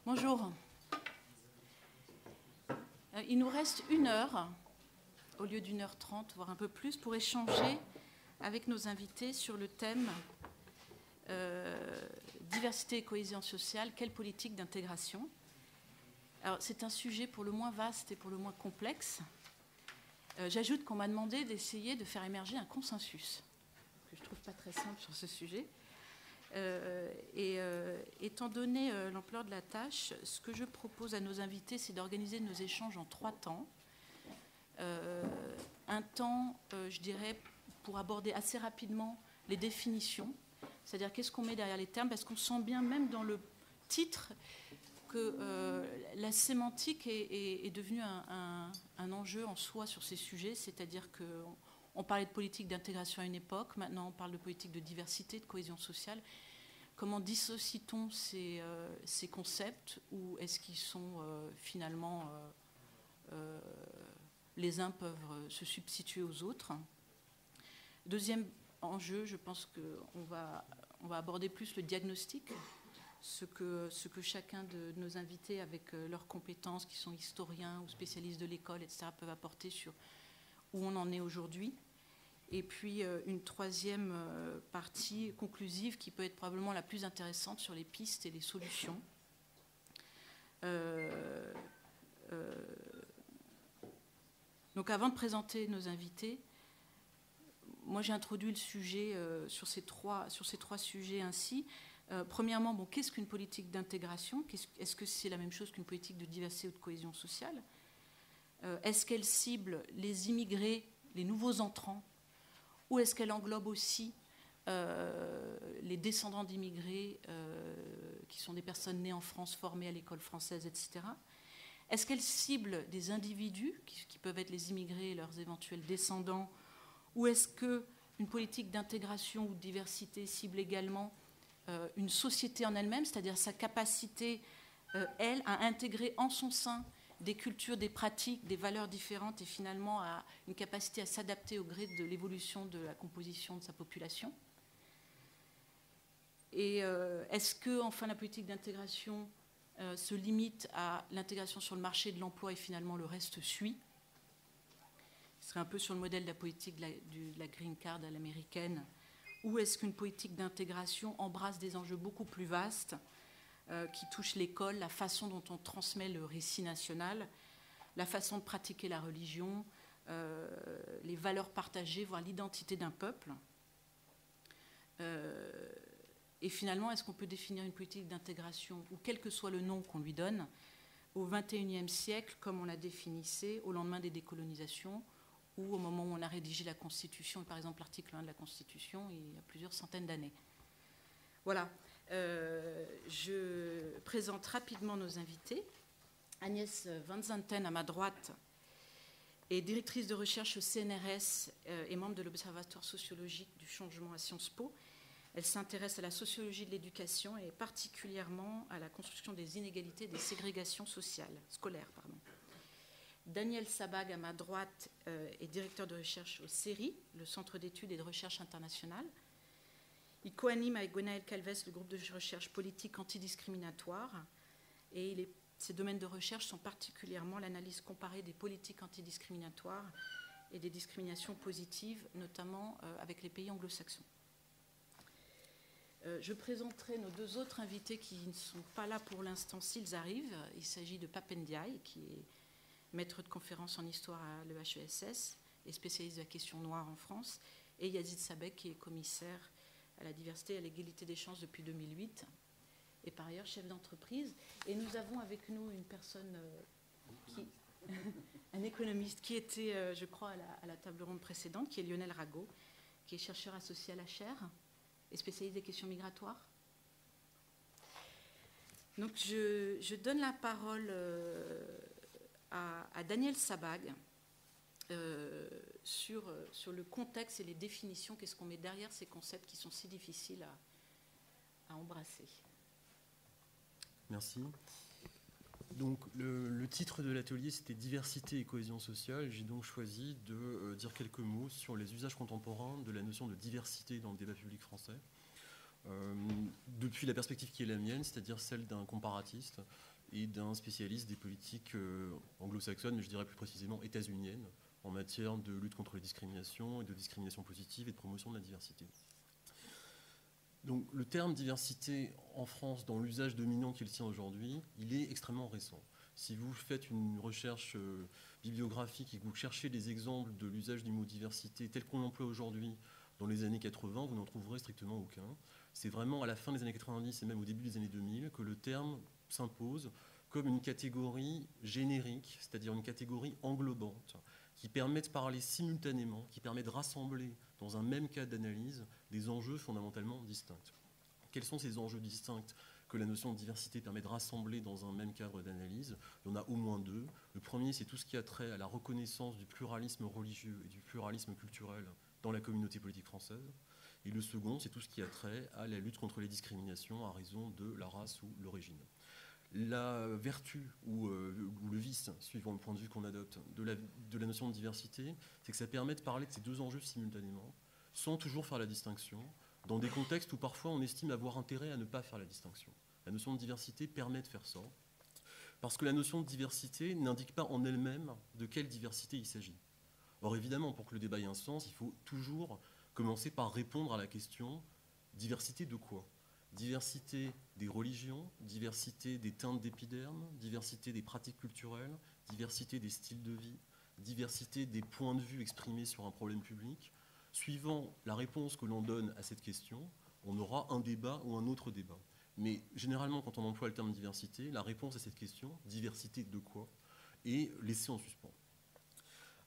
Bonjour. Il nous reste 1 heure, au lieu d'1h30, voire un peu plus, pour échanger avec nos invités sur le thème diversité et cohésion sociale, quelle politique d'intégration? Alors, c'est un sujet pour le moins vaste et pour le moins complexe. J'ajoute qu'on m'a demandé d'essayer de faire émerger un consensus, que je ne trouve pas très simple sur ce sujet. Étant donné l'ampleur de la tâche, ce que je propose à nos invités, c'est d'organiser nos échanges en 3 temps. Un temps, je dirais, pour aborder assez rapidement les définitions, c'est-à-dire qu'est-ce qu'on met derrière les termes, parce qu'on sent bien, même dans le titre, que la sémantique est devenue un enjeu en soi sur ces sujets, c'est-à-dire qu'on parlait de politique d'intégration à une époque, maintenant on parle de politique de diversité, de cohésion sociale. Comment dissocie-t-on ces concepts, ou est-ce qu'ils sont finalement les uns peuvent se substituer aux autres? Deuxième enjeu, je pense qu'on va aborder plus le diagnostic, ce que chacun de nos invités, avec leurs compétences, qui sont historiens ou spécialistes de l'école, etc., peuvent apporter sur où on en est aujourd'hui. Et puis une troisième partie conclusive qui peut être probablement la plus intéressante sur les pistes et les solutions. Donc avant de présenter nos invités, moi j'ai introduit le sujet sur ces trois sujets ainsi. Premièrement, qu'est-ce qu'une politique d'intégration? Est-ce que c'est la même chose qu'une politique de diversité ou de cohésion sociale? Est-ce qu'elle cible les immigrés, les nouveaux entrants, ou est-ce qu'elle englobe aussi les descendants d'immigrés qui sont des personnes nées en France, formées à l'école française, etc. Est-ce qu'elle cible des individus qui peuvent être les immigrés et leurs éventuels descendants, ou est-ce qu'une politique d'intégration ou de diversité cible également une société en elle-même, c'est-à-dire sa capacité, elle, à intégrer en son sein des cultures, des pratiques, des valeurs différentes, et finalement à une capacité à s'adapter au gré de l'évolution de la composition de sa population? Et est-ce que, enfin, la politique d'intégration se limite à l'intégration sur le marché de l'emploi et finalement le reste suit? Ce serait un peu sur le modèle de la politique de la green card à l'américaine. Ou est-ce qu'une politique d'intégration embrasse des enjeux beaucoup plus vastes qui touchent l'école, la façon dont on transmet le récit national, la façon de pratiquer la religion, les valeurs partagées, voire l'identité d'un peuple? Et finalement, est-ce qu'on peut définir une politique d'intégration, ou quel que soit le nom qu'on lui donne, au XXIe siècle, comme on la définissait au lendemain des décolonisations, ou au moment où on a rédigé la Constitution, par exemple l'article 1 de la Constitution, il y a plusieurs centaines d'années? Voilà. Je présente rapidement nos invités. Agnès Van Zanten, à ma droite, est directrice de recherche au CNRS et membre de l'Observatoire sociologique du changement à Sciences Po. Elle s'intéresse à la sociologie de l'éducation et particulièrement à la construction des inégalités et des ségrégations scolaires. Daniel Sabag, à ma droite, est directeur de recherche au CERI, le Centre d'études et de recherche internationale. Il co-anime avec Gwenaëlle Calves le groupe de recherche politique antidiscriminatoire, et ses domaines de recherche sont particulièrement l'analyse comparée des politiques antidiscriminatoires et des discriminations positives, notamment avec les pays anglo-saxons. Je présenterai nos 2 autres invités qui ne sont pas là pour l'instant s'ils arrivent. Il s'agit de Pape Ndiaye, qui est maître de conférence en histoire à l'EHESS et spécialiste de la question noire en France, et Yazid Sabek, qui est commissaire à la diversité et à l'égalité des chances depuis 2008, et par ailleurs chef d'entreprise. Et nous avons avec nous une personne, un économiste qui était, je crois, à la table ronde précédente, qui est Lionel Rago, qui est chercheur associé à la chaire et spécialiste des questions migratoires. Donc je donne la parole à Daniel Sabag sur le contexte et les définitions, qu'est-ce qu'on met derrière ces concepts qui sont si difficiles à embrasser. Merci. Donc le titre de l'atelier, c'était Diversité et cohésion sociale. J'ai donc choisi de dire quelques mots sur les usages contemporains de la notion de diversité dans le débat public français, depuis la perspective qui est la mienne, c'est-à-dire celle d'un comparatiste, et d'un spécialiste des politiques anglo-saxonnes, mais je dirais plus précisément états-uniennes, en matière de lutte contre les discriminations et de discrimination positive et de promotion de la diversité. Donc le terme diversité en France, dans l'usage dominant qu'il tient aujourd'hui, il est extrêmement récent. Si vous faites une recherche bibliographique et que vous cherchez des exemples de l'usage du mot diversité tel qu'on l'emploie aujourd'hui dans les années 80, vous n'en trouverez strictement aucun. C'est vraiment à la fin des années 90 et même au début des années 2000 que le terme s'impose comme une catégorie générique, c'est-à-dire une catégorie englobante, qui permet de parler simultanément, qui permet de rassembler dans un même cas d'analyse des enjeux fondamentalement distincts. Quels sont ces enjeux distincts que la notion de diversité permet de rassembler dans un même cadre d'analyse? Il y en a au moins deux. Le premier, c'est tout ce qui a trait à la reconnaissance du pluralisme religieux et du pluralisme culturel dans la communauté politique française. Et le second, c'est tout ce qui a trait à la lutte contre les discriminations à raison de la race ou l'origine. La vertu ou le vice, suivant le point de vue qu'on adopte, de la notion de diversité, c'est que ça permet de parler de ces deux enjeux simultanément, sans toujours faire la distinction, dans des contextes où parfois on estime avoir intérêt à ne pas faire la distinction. La notion de diversité permet de faire ça, parce que la notion de diversité n'indique pas en elle-même de quelle diversité il s'agit. Or évidemment, pour que le débat ait un sens, il faut toujours commencer par répondre à la question « diversité de quoi ?» Diversité des religions, diversité des teintes d'épiderme, diversité des pratiques culturelles, diversité des styles de vie, diversité des points de vue exprimés sur un problème public. Suivant la réponse que l'on donne à cette question, on aura un débat ou un autre débat. Mais généralement, quand on emploie le terme diversité, la réponse à cette question, diversité de quoi, est laissée en suspens.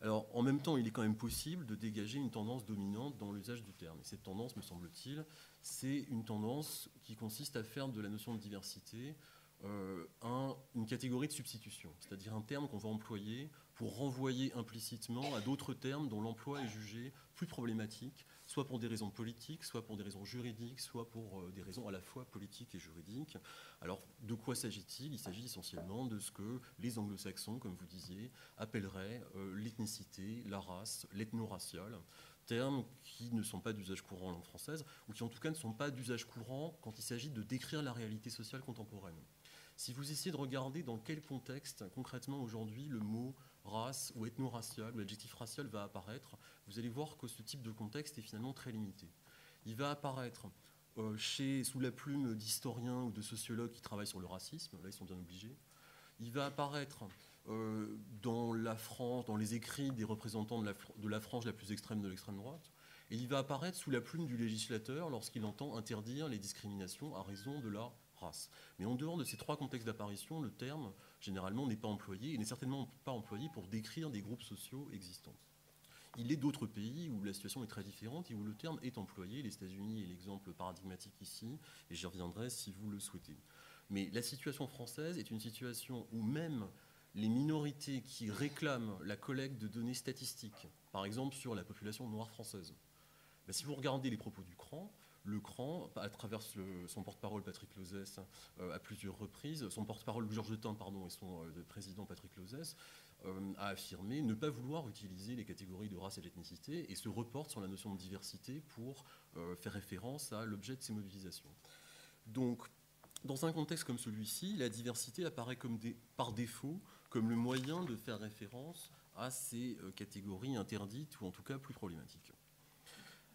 Alors, en même temps, il est quand même possible de dégager une tendance dominante dans l'usage du terme. Et cette tendance, me semble-t-il, c'est une tendance qui consiste à faire de la notion de diversité une catégorie de substitution, c'est-à-dire un terme qu'on va employer pour renvoyer implicitement à d'autres termes dont l'emploi est jugé plus problématique, soit pour des raisons politiques, soit pour des raisons juridiques, soit pour des raisons à la fois politiques et juridiques. Alors, de quoi s'agit-il? Il s'agit essentiellement de ce que les anglo-saxons, comme vous disiez, appelleraient l'ethnicité, la race, l'ethno-racial, termes qui ne sont pas d'usage courant en langue française, ou qui en tout cas ne sont pas d'usage courant quand il s'agit de décrire la réalité sociale contemporaine. Si vous essayez de regarder dans quel contexte, concrètement aujourd'hui, le mot race ou ethno-racial ou adjectif racial va apparaître, vous allez voir que ce type de contexte est finalement très limité. Il va apparaître sous la plume d'historiens ou de sociologues qui travaillent sur le racisme, là ils sont bien obligés. Il va apparaître dans la France, dans les écrits des représentants de la frange la plus extrême de l'extrême droite, et il va apparaître sous la plume du législateur lorsqu'il entend interdire les discriminations à raison de la race. Mais en dehors de ces trois contextes d'apparition, le terme, généralement, n'est pas employé, et n'est certainement pas employé pour décrire des groupes sociaux existants. Il est d'autres pays où la situation est très différente et où le terme est employé. Les États-Unis est l'exemple paradigmatique ici, et j'y reviendrai si vous le souhaitez. Mais la situation française est une situation où même les minorités qui réclament la collecte de données statistiques, par exemple sur la population noire française, si vous regardez les propos du CRAN, le CRAN, à travers son porte-parole Patrick Lozès à plusieurs reprises, son porte-parole Georges Tin, et son président Patrick Lozès, a affirmé ne pas vouloir utiliser les catégories de race et d'ethnicité et se reporte sur la notion de diversité pour faire référence à l'objet de ces mobilisations. Donc, dans un contexte comme celui-ci, la diversité apparaît par défaut comme le moyen de faire référence à ces catégories interdites ou en tout cas plus problématiques.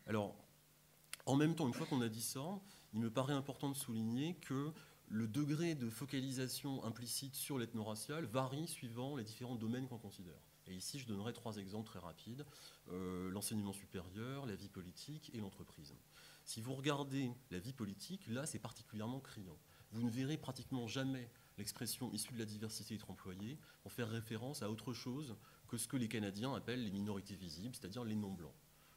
Alors, en même temps, une fois qu'on a dit ça, il me paraît important de souligner que le degré de focalisation implicite sur l'ethno-racial varie suivant les différents domaines qu'on considère. Et ici, je donnerai trois exemples très rapides. L'enseignement supérieur, la vie politique et l'entreprise. Si vous regardez la vie politique, là, c'est particulièrement criant. Vous ne verrez pratiquement jamais l'expression issue de la diversité être employée pour faire référence à autre chose que ce que les Canadiens appellent les minorités visibles, c'est-à-dire les non-blancs.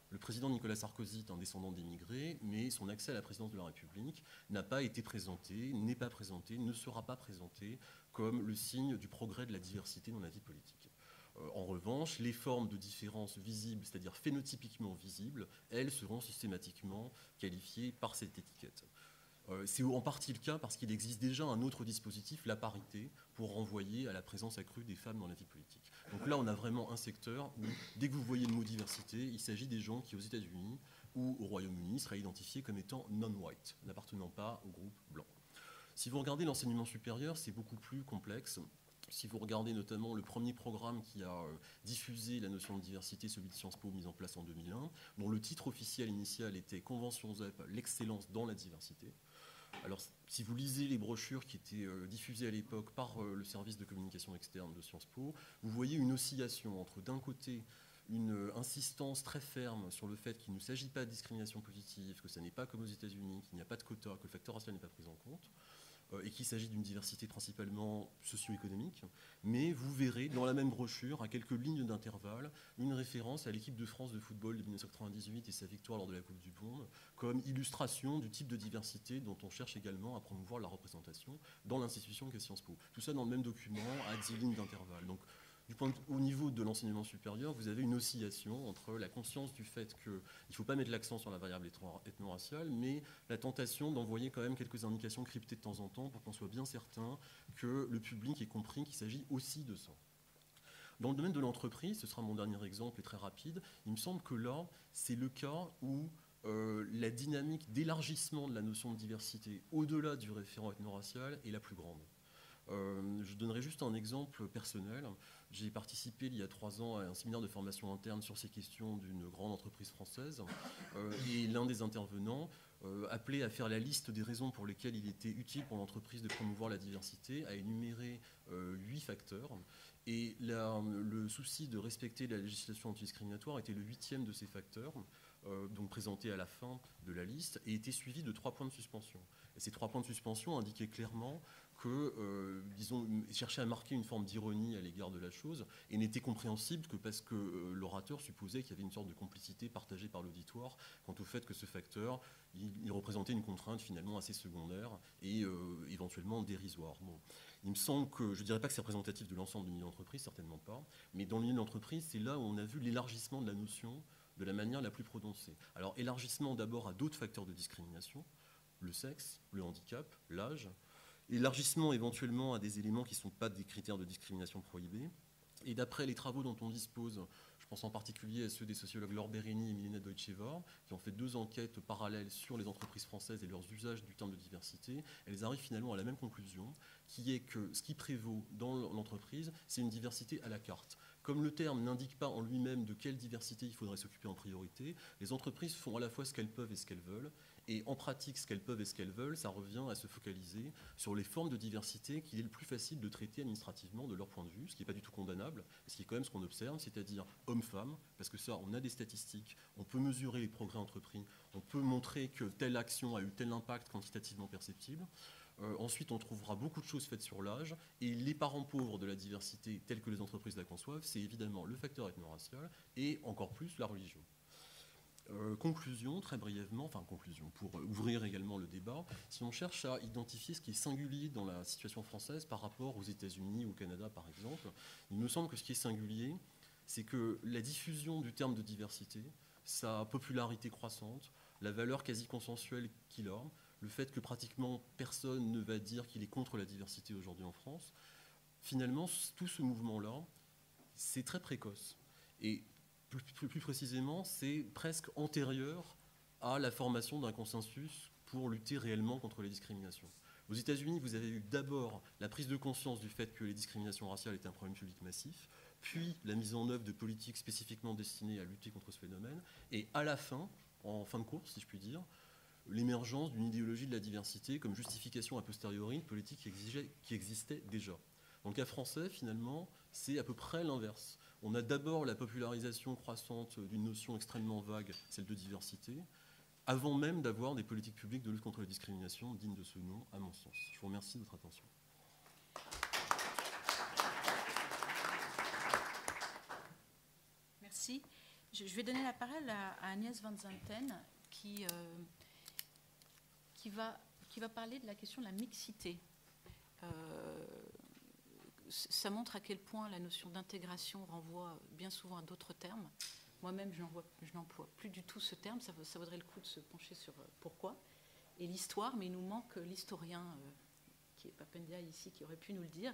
Le président Nicolas Sarkozy est un descendant d'immigrés, mais son accès à la présidence de la République n'a pas été présenté, n'est pas présenté, ne sera pas présenté comme le signe du progrès de la diversité dans la vie politique. En revanche, les formes de différence visibles, c'est-à-dire phénotypiquement visibles, elles seront systématiquement qualifiées par cette étiquette. C'est en partie le cas parce qu'il existe déjà un autre dispositif, la parité, pour renvoyer à la présence accrue des femmes dans la vie politique. Donc là, on a vraiment un secteur où, dès que vous voyez le mot diversité, il s'agit des gens qui, aux États-Unis ou au Royaume-Uni, seraient identifiés comme étant non-white, n'appartenant pas au groupe blanc. Si vous regardez l'enseignement supérieur, c'est beaucoup plus complexe. Si vous regardez notamment le premier programme qui a diffusé la notion de diversité, celui de Sciences Po mis en place en 2001, dont le titre officiel initial était Convention ZEP, l'excellence dans la diversité. Alors, si vous lisez les brochures qui étaient diffusées à l'époque par le service de communication externe de Sciences Po, vous voyez une oscillation entre, d'un côté, une insistance très ferme sur le fait qu'il ne s'agit pas de discrimination positive, que ça n'est pas comme aux États-Unis, qu'il n'y a pas de quota, que le facteur racial n'est pas pris en compte, et qu'il s'agit d'une diversité principalement socio-économique, mais vous verrez dans la même brochure, à quelques lignes d'intervalle, une référence à l'équipe de France de football de 1998 et sa victoire lors de la Coupe du Monde, comme illustration du type de diversité dont on cherche également à promouvoir la représentation dans l'institution qu'est Sciences Po. Tout ça dans le même document, à 10 lignes d'intervalle. Donc, au niveau de l'enseignement supérieur, vous avez une oscillation entre la conscience du fait qu'il ne faut pas mettre l'accent sur la variable ethno-raciale, mais la tentation d'envoyer quand même quelques indications cryptées de temps en temps pour qu'on soit bien certain que le public ait compris qu'il s'agit aussi de ça. Dans le domaine de l'entreprise, ce sera mon dernier exemple et très rapide, il me semble que là, c'est le cas où la dynamique d'élargissement de la notion de diversité au-delà du référent ethno-racial est la plus grande. Je donnerai juste un exemple personnel. J'ai participé il y a 3 ans à un séminaire de formation interne sur ces questions d'une grande entreprise française. Et l'un des intervenants appelait à faire la liste des raisons pour lesquelles il était utile pour l'entreprise de promouvoir la diversité, a énuméré 8 facteurs. Et le souci de respecter la législation antidiscriminatoire était le 8e de ces facteurs, donc présenté à la fin de la liste, et était suivi de 3 points de suspension. Et ces 3 points de suspension indiquaient clairement que, disons, cherchait à marquer une forme d'ironie à l'égard de la chose, et n'était compréhensible que parce que l'orateur supposait qu'il y avait une sorte de complicité partagée par l'auditoire quant au fait que ce facteur, il représentait une contrainte finalement assez secondaire et éventuellement dérisoire. Bon. Il me semble que, je ne dirais pas que c'est représentatif de l'ensemble du milieu d'entreprise, certainement pas, mais dans le milieu d'entreprise, c'est là où on a vu l'élargissement de la notion de la manière la plus prononcée. Alors, élargissement d'abord à d'autres facteurs de discrimination, le sexe, le handicap, l'âge, élargissement éventuellement à des éléments qui ne sont pas des critères de discrimination prohibés. Et d'après les travaux dont on dispose, je pense en particulier à ceux des sociologues Laure Bérény et Milena Deutschevar, qui ont fait 2 enquêtes parallèles sur les entreprises françaises et leurs usages du terme de diversité, elles arrivent finalement à la même conclusion, qui est que ce qui prévaut dans l'entreprise, c'est une diversité à la carte. Comme le terme n'indique pas en lui-même de quelle diversité il faudrait s'occuper en priorité, les entreprises font à la fois ce qu'elles peuvent et ce qu'elles veulent. Et en pratique, ce qu'elles peuvent et ce qu'elles veulent, ça revient à se focaliser sur les formes de diversité qu'il est le plus facile de traiter administrativement de leur point de vue, ce qui n'est pas du tout condamnable, ce qui est quand même ce qu'on observe, c'est-à-dire hommes-femmes, parce que ça, on a des statistiques, on peut mesurer les progrès entrepris, on peut montrer que telle action a eu tel impact quantitativement perceptible. Ensuite, on trouvera beaucoup de choses faites sur l'âge, et les parents pauvres de la diversité, tels que les entreprises la conçoivent, c'est évidemment le facteur ethno-racial, et encore plus la religion. Conclusion, très brièvement, pour ouvrir également le débat, si on cherche à identifier ce qui est singulier dans la situation française par rapport aux États-Unis ou au Canada, par exemple, il me semble que ce qui est singulier, c'est que la diffusion du terme de diversité, sa popularité croissante, la valeur quasi consensuelle qu'il a, le fait que pratiquement personne ne va dire qu'il est contre la diversité aujourd'hui en France, finalement, tout ce mouvement-là, c'est très précoce. Et plus précisément, c'est presque antérieur à la formation d'un consensus pour lutter réellement contre les discriminations. Aux États-Unis, vous avez eu d'abord la prise de conscience du fait que les discriminations raciales étaient un problème public massif, puis la mise en œuvre de politiques spécifiquement destinées à lutter contre ce phénomène, et à la fin, en fin de course, si je puis dire, l'émergence d'une idéologie de la diversité comme justification a posteriori de politiques qui existaient déjà. Dans le cas français, finalement, c'est à peu près l'inverse. On a d'abord la popularisation croissante d'une notion extrêmement vague, celle de diversité, avant même d'avoir des politiques publiques de lutte contre la discrimination dignes de ce nom, à mon sens. Je vous remercie de votre attention. Merci. Je vais donner la parole à Agnès Van Zanten, qui va parler de la question de la mixité. Ça montre à quel point la notion d'intégration renvoie bien souvent à d'autres termes. Moi-même, je n'emploie plus du tout ce terme. Ça vaudrait le coup de se pencher sur pourquoi. Et l'histoire, mais il nous manque l'historien, qui est Papendia ici, qui aurait pu nous le dire.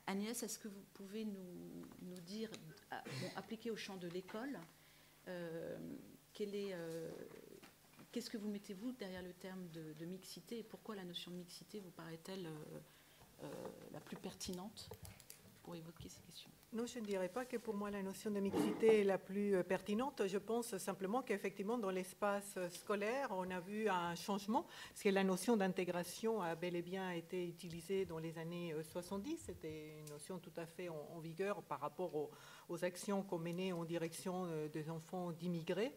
Agnès, est-ce que vous pouvez nous dire, appliqué au champ de l'école, quelle qu'est-ce que vous mettez-vous derrière le terme de mixité et pourquoi la notion de mixité vous paraît-elle la plus pertinente pour évoquer ces questions? Non, je ne dirais pas que pour moi la notion de mixité est la plus pertinente. Je pense simplement qu'effectivement dans l'espace scolaire, on a vu un changement, parce que la notion d'intégration a bel et bien été utilisée dans les années 70. C'était une notion tout à fait en vigueur par rapport aux actions qu'on menait en direction des enfants d'immigrés,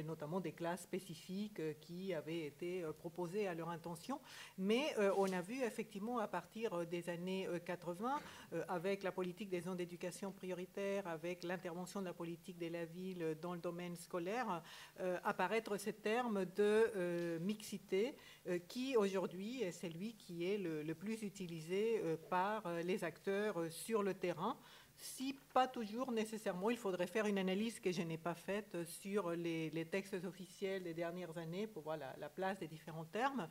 notamment des classes spécifiques qui avaient été proposées à leur intention. Mais on a vu effectivement à partir des années 80, avec la politique des zones d'éducation prioritaire, avec l'intervention de la politique de la ville dans le domaine scolaire, apparaître ce terme de mixité qui aujourd'hui est celui qui est le plus utilisé par les acteurs sur le terrain. Si pas toujours nécessairement, il faudrait faire une analyse que je n'ai pas faite sur les textes officiels des dernières années pour voir la place des différents termes.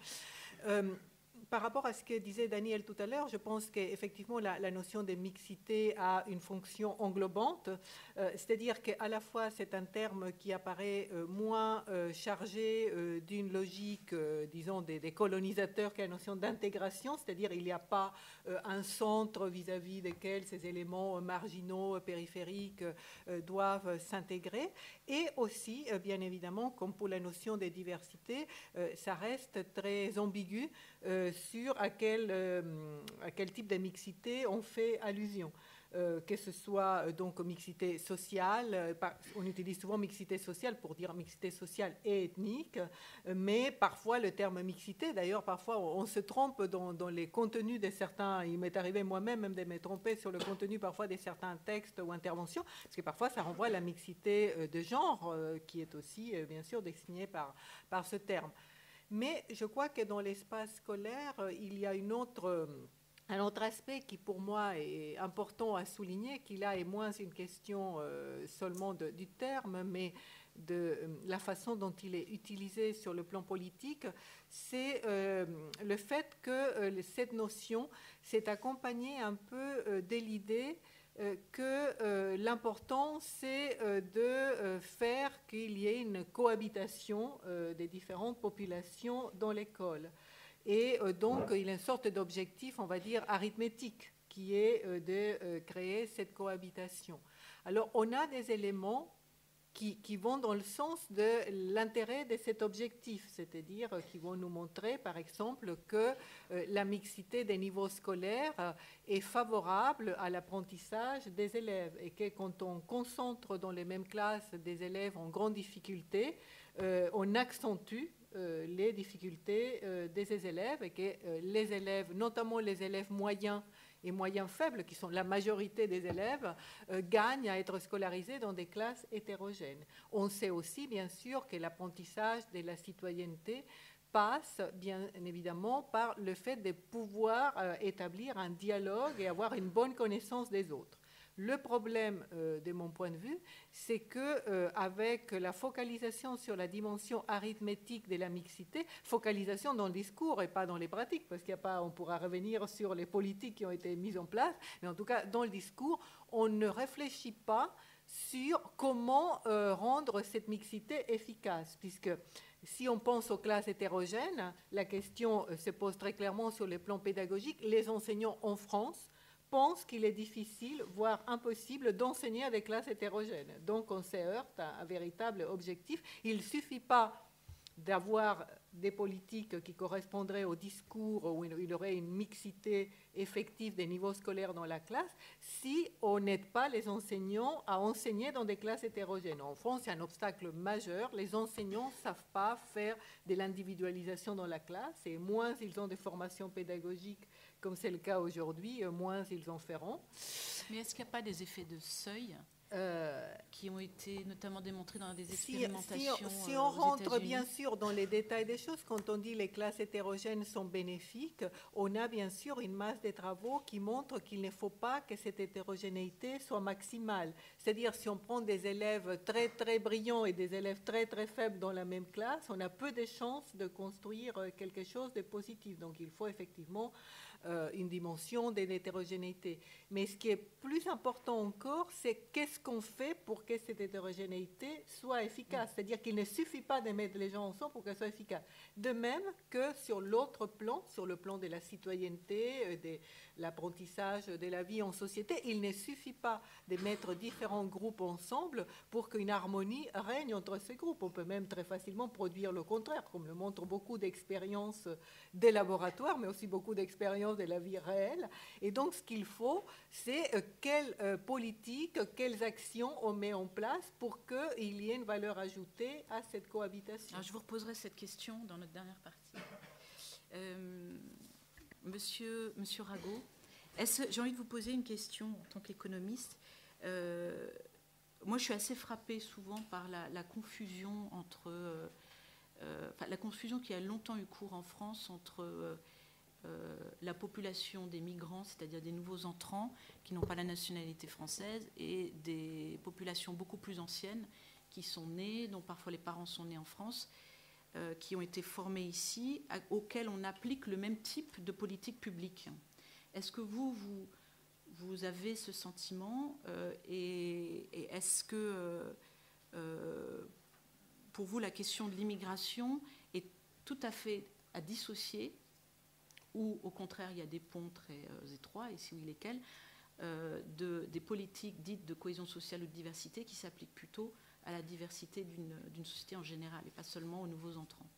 Par rapport à ce que disait Daniel tout à l'heure, je pense qu'effectivement la notion de mixité a une fonction englobante, c'est-à-dire qu'à la fois c'est un terme qui apparaît moins chargé d'une logique, disons, des colonisateurs qu'à la notion d'intégration, c'est-à-dire il n'y a pas un centre vis-à-vis desquels ces éléments marginaux, périphériques doivent s'intégrer, et aussi, bien évidemment, comme pour la notion de diversité, ça reste très ambigu sur à quel type de mixité on fait allusion. Que ce soit donc mixité sociale, on utilise souvent mixité sociale pour dire mixité sociale et ethnique, mais parfois le terme mixité, d'ailleurs parfois on se trompe dans les contenus de certains, il m'est arrivé moi-même même de me tromper sur le contenu parfois de certains textes ou interventions, parce que parfois ça renvoie à la mixité de genre, qui est aussi bien sûr désignée par ce terme. Mais je crois que dans l'espace scolaire, il y a un autre aspect qui pour moi est important à souligner, qui là est moins une question seulement du terme, mais de la façon dont il est utilisé sur le plan politique, c'est le fait que cette notion s'est accompagnée un peu de l'idée que l'important, c'est de faire qu'il y ait une cohabitation des différentes populations dans l'école. Et donc, il y a une sorte d'objectif, on va dire, arithmétique, qui est de créer cette cohabitation. Alors, on a des éléments qui vont dans le sens de l'intérêt de cet objectif, c'est-à-dire qui vont nous montrer, par exemple, que la mixité des niveaux scolaires est favorable à l'apprentissage des élèves et que quand on concentre dans les mêmes classes des élèves en grande difficulté, on accentue les difficultés de ces élèves et que les élèves, notamment les élèves moyens et moyens faibles, qui sont la majorité des élèves, gagnent à être scolarisés dans des classes hétérogènes. On sait aussi, bien sûr, que l'apprentissage de la citoyenneté passe, bien évidemment, par le fait de pouvoir établir un dialogue et avoir une bonne connaissance des autres. Le problème, de mon point de vue, c'est qu'avec la focalisation sur la dimension arithmétique de la mixité, focalisation dans le discours et pas dans les pratiques, parce qu'il n'y a pas, on pourra revenir sur les politiques qui ont été mises en place, mais en tout cas, dans le discours, on ne réfléchit pas sur comment rendre cette mixité efficace, puisque si on pense aux classes hétérogènes, la question se pose très clairement sur le plan pédagogique. Les enseignants en France pensent qu'il est difficile, voire impossible, d'enseigner à des classes hétérogènes. Donc on se heurte à un véritable objectif. Il ne suffit pas d'avoir des politiques qui correspondraient au discours où il y aurait une mixité effective des niveaux scolaires dans la classe si on n'aide pas les enseignants à enseigner dans des classes hétérogènes. En France, il y a un obstacle majeur. Les enseignants ne savent pas faire de l'individualisation dans la classe et moins ils ont des formations pédagogiques comme c'est le cas aujourd'hui, moins ils en feront. Mais est-ce qu'il n'y a pas des effets de seuil qui ont été notamment démontrés dans des expérimentations si on rentre États-Unis. Bien sûr dans les détails des choses, quand on dit les classes hétérogènes sont bénéfiques, on a bien sûr une masse de travaux qui montrent qu'il ne faut pas que cette hétérogénéité soit maximale. C'est-à-dire si on prend des élèves très très brillants et des élèves très très faibles dans la même classe, on a peu de chances de construire quelque chose de positif. Donc il faut effectivement une dimension de l'hétérogénéité. Mais ce qui est plus important encore, c'est qu'est-ce qu'on fait pour que cette hétérogénéité soit efficace. C'est-à-dire qu'il ne suffit pas de mettre les gens ensemble pour qu'elle soit efficace. De même que sur l'autre plan, sur le plan de la citoyenneté, de l'apprentissage de la vie en société, il ne suffit pas de mettre différents groupes ensemble pour qu'une harmonie règne entre ces groupes. On peut même très facilement produire le contraire, comme le montrent beaucoup d'expériences des laboratoires, mais aussi beaucoup d'expériences de la vie réelle. Et donc, ce qu'il faut, c'est quelle politique, quelles actions on met en place pour qu'il y ait une valeur ajoutée à cette cohabitation. Alors, je vous reposerai cette question dans notre dernière partie. Monsieur Rago, j'ai envie de vous poser une question en tant qu'économiste. Moi, je suis assez frappée souvent par la confusion entre... la confusion qui a longtemps eu cours en France entre la population des migrants, c'est-à-dire des nouveaux entrants qui n'ont pas la nationalité française, et des populations beaucoup plus anciennes qui sont nées, dont parfois les parents sont nés en France, qui ont été formés ici, auxquels on applique le même type de politique publique. Est-ce que vous avez ce sentiment et est-ce que pour vous la question de l'immigration est tout à fait à dissocier ou au contraire il y a des ponts très étroits, et si oui lesquels, des politiques dites de cohésion sociale ou de diversité qui s'appliquent plutôt à la diversité d'une société en général et pas seulement aux nouveaux entrants?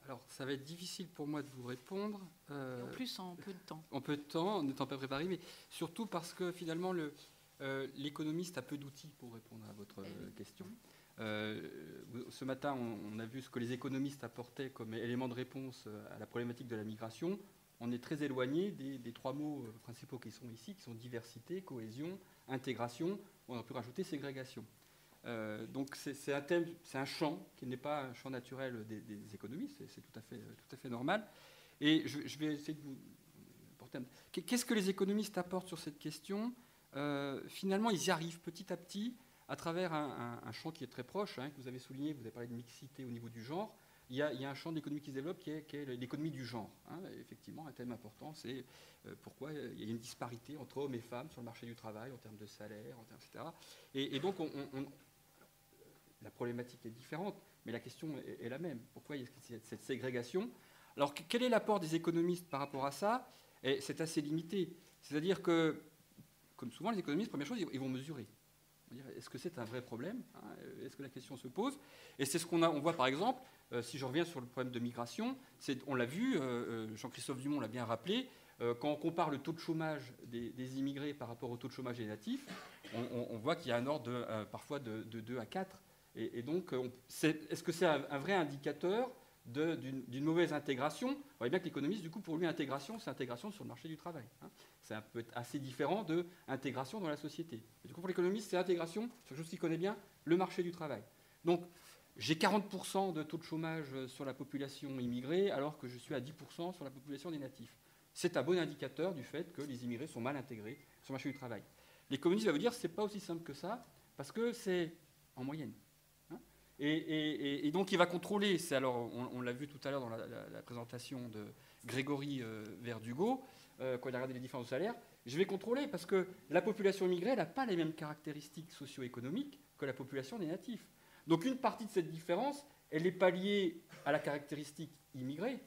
Alors, ça va être difficile pour moi de vous répondre. En plus, en peu de temps. En peu de temps, en n'étant pas préparé, mais surtout parce que finalement, l'économiste a peu d'outils pour répondre à votre question. Ce matin, on a vu ce que les économistes apportaient comme élément de réponse à la problématique de la migration. On est très éloigné des trois mots principaux qui sont ici, qui sont diversité, cohésion, intégration. On a pu rajouter ségrégation. Donc c'est un thème, c'est un champ qui n'est pas un champ naturel des économistes, c'est tout à fait normal. Et je vais essayer de vous porter qu'est-ce que les économistes apportent sur cette question? Finalement, ils y arrivent petit à petit à travers un champ qui est très proche, que vous avez souligné, vous avez parlé de mixité au niveau du genre. Il y a un champ d'économie qui se développe qui est l'économie du genre. Effectivement, un thème important, c'est pourquoi il y a une disparité entre hommes et femmes sur le marché du travail en termes de salaire, etc. Et donc, la problématique est différente, mais la question est la même. Pourquoi il y a cette ségrégation? Alors, quel est l'apport des économistes par rapport à ça? Et c'est assez limité. C'est-à-dire que, comme souvent, les économistes, première chose, ils vont mesurer. Est-ce que c'est un vrai problème? Est-ce que la question se pose? Et c'est ce on voit, par exemple, si je reviens sur le problème de migration, on l'a vu, Jean-Christophe Dumont l'a bien rappelé, quand on compare le taux de chômage des immigrés par rapport au taux de chômage des natifs, on voit qu'il y a un ordre parfois de 2 à 4. Et donc, est-ce que c'est un vrai indicateur d'une mauvaise intégration? Vous voyez bien que l'économiste, du coup, pour lui, intégration, c'est intégration sur le marché du travail. Ça peut être assez différent de intégration dans la société. Et du coup, pour l'économiste, c'est intégration sur quelque chose qu'il connaît bien, le marché du travail. Donc, j'ai 40% de taux de chômage sur la population immigrée, alors que je suis à 10% sur la population des natifs. C'est un bon indicateur du fait que les immigrés sont mal intégrés sur le marché du travail. L'économiste va vous dire que ce n'est pas aussi simple que ça, parce que c'est en moyenne. Et donc, il va contrôler, on l'a vu tout à l'heure dans la présentation de Grégory Verdugo, quand il a regardé les différences de salaire, je vais contrôler parce que la population immigrée n'a pas les mêmes caractéristiques socio-économiques que la population des natifs. Donc, une partie de cette différence, elle n'est pas liée à la caractéristique immigrée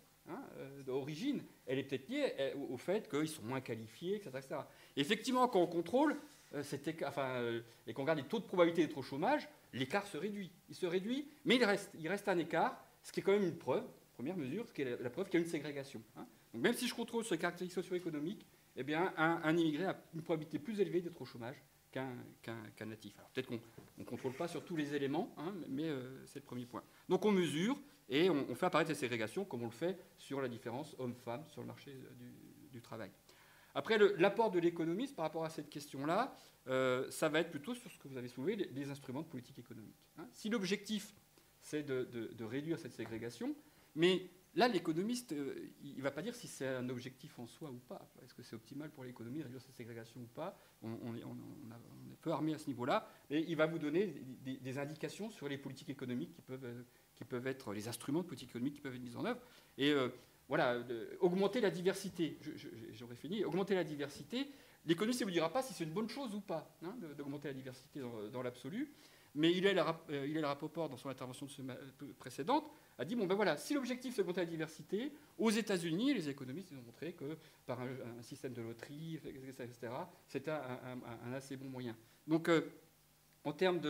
d'origine, elle est peut-être liée au fait qu'ils sont moins qualifiés, etc. etc. Et effectivement, quand on contrôle, et qu'on regarde les taux de probabilité d'être au chômage, l'écart se réduit. Il se réduit, mais il reste un écart, ce qui est quand même une preuve, première mesure, ce qui est la preuve qu'il y a une ségrégation. Donc même si je contrôle sur les caractéristiques socio-économiques, eh bien, un immigré a une probabilité plus élevée d'être au chômage qu'un natif. Alors peut-être qu'on ne contrôle pas sur tous les éléments, mais c'est le premier point. Donc on mesure et on fait apparaître cette ségrégation comme on le fait sur la différence homme-femme sur le marché du travail. Après, l'apport de l'économiste par rapport à cette question-là, ça va être plutôt sur ce que vous avez soulevé, les instruments de politique économique. Si l'objectif, c'est de réduire cette ségrégation, mais là, l'économiste, il ne va pas dire si c'est un objectif en soi ou pas. Est-ce que c'est optimal pour l'économie de réduire cette ségrégation ou pas? On est peu armé à ce niveau-là. Et il va vous donner des indications sur les politiques économiques qui peuvent être, les instruments de politique économique qui peuvent être mis en œuvre. Et voilà, augmenter la diversité. J'aurais fini. Augmenter la diversité. L'économiste ne vous dira pas si c'est une bonne chose ou pas, hein, d'augmenter la diversité dans l'absolu. Mais Hillel Rapoport, dans son intervention précédente, a dit, bon ben voilà, si l'objectif c'est d'augmenter la diversité, aux États-Unis, les économistes ont montré que par un système de loterie, etc., c'était un assez bon moyen. Donc, en termes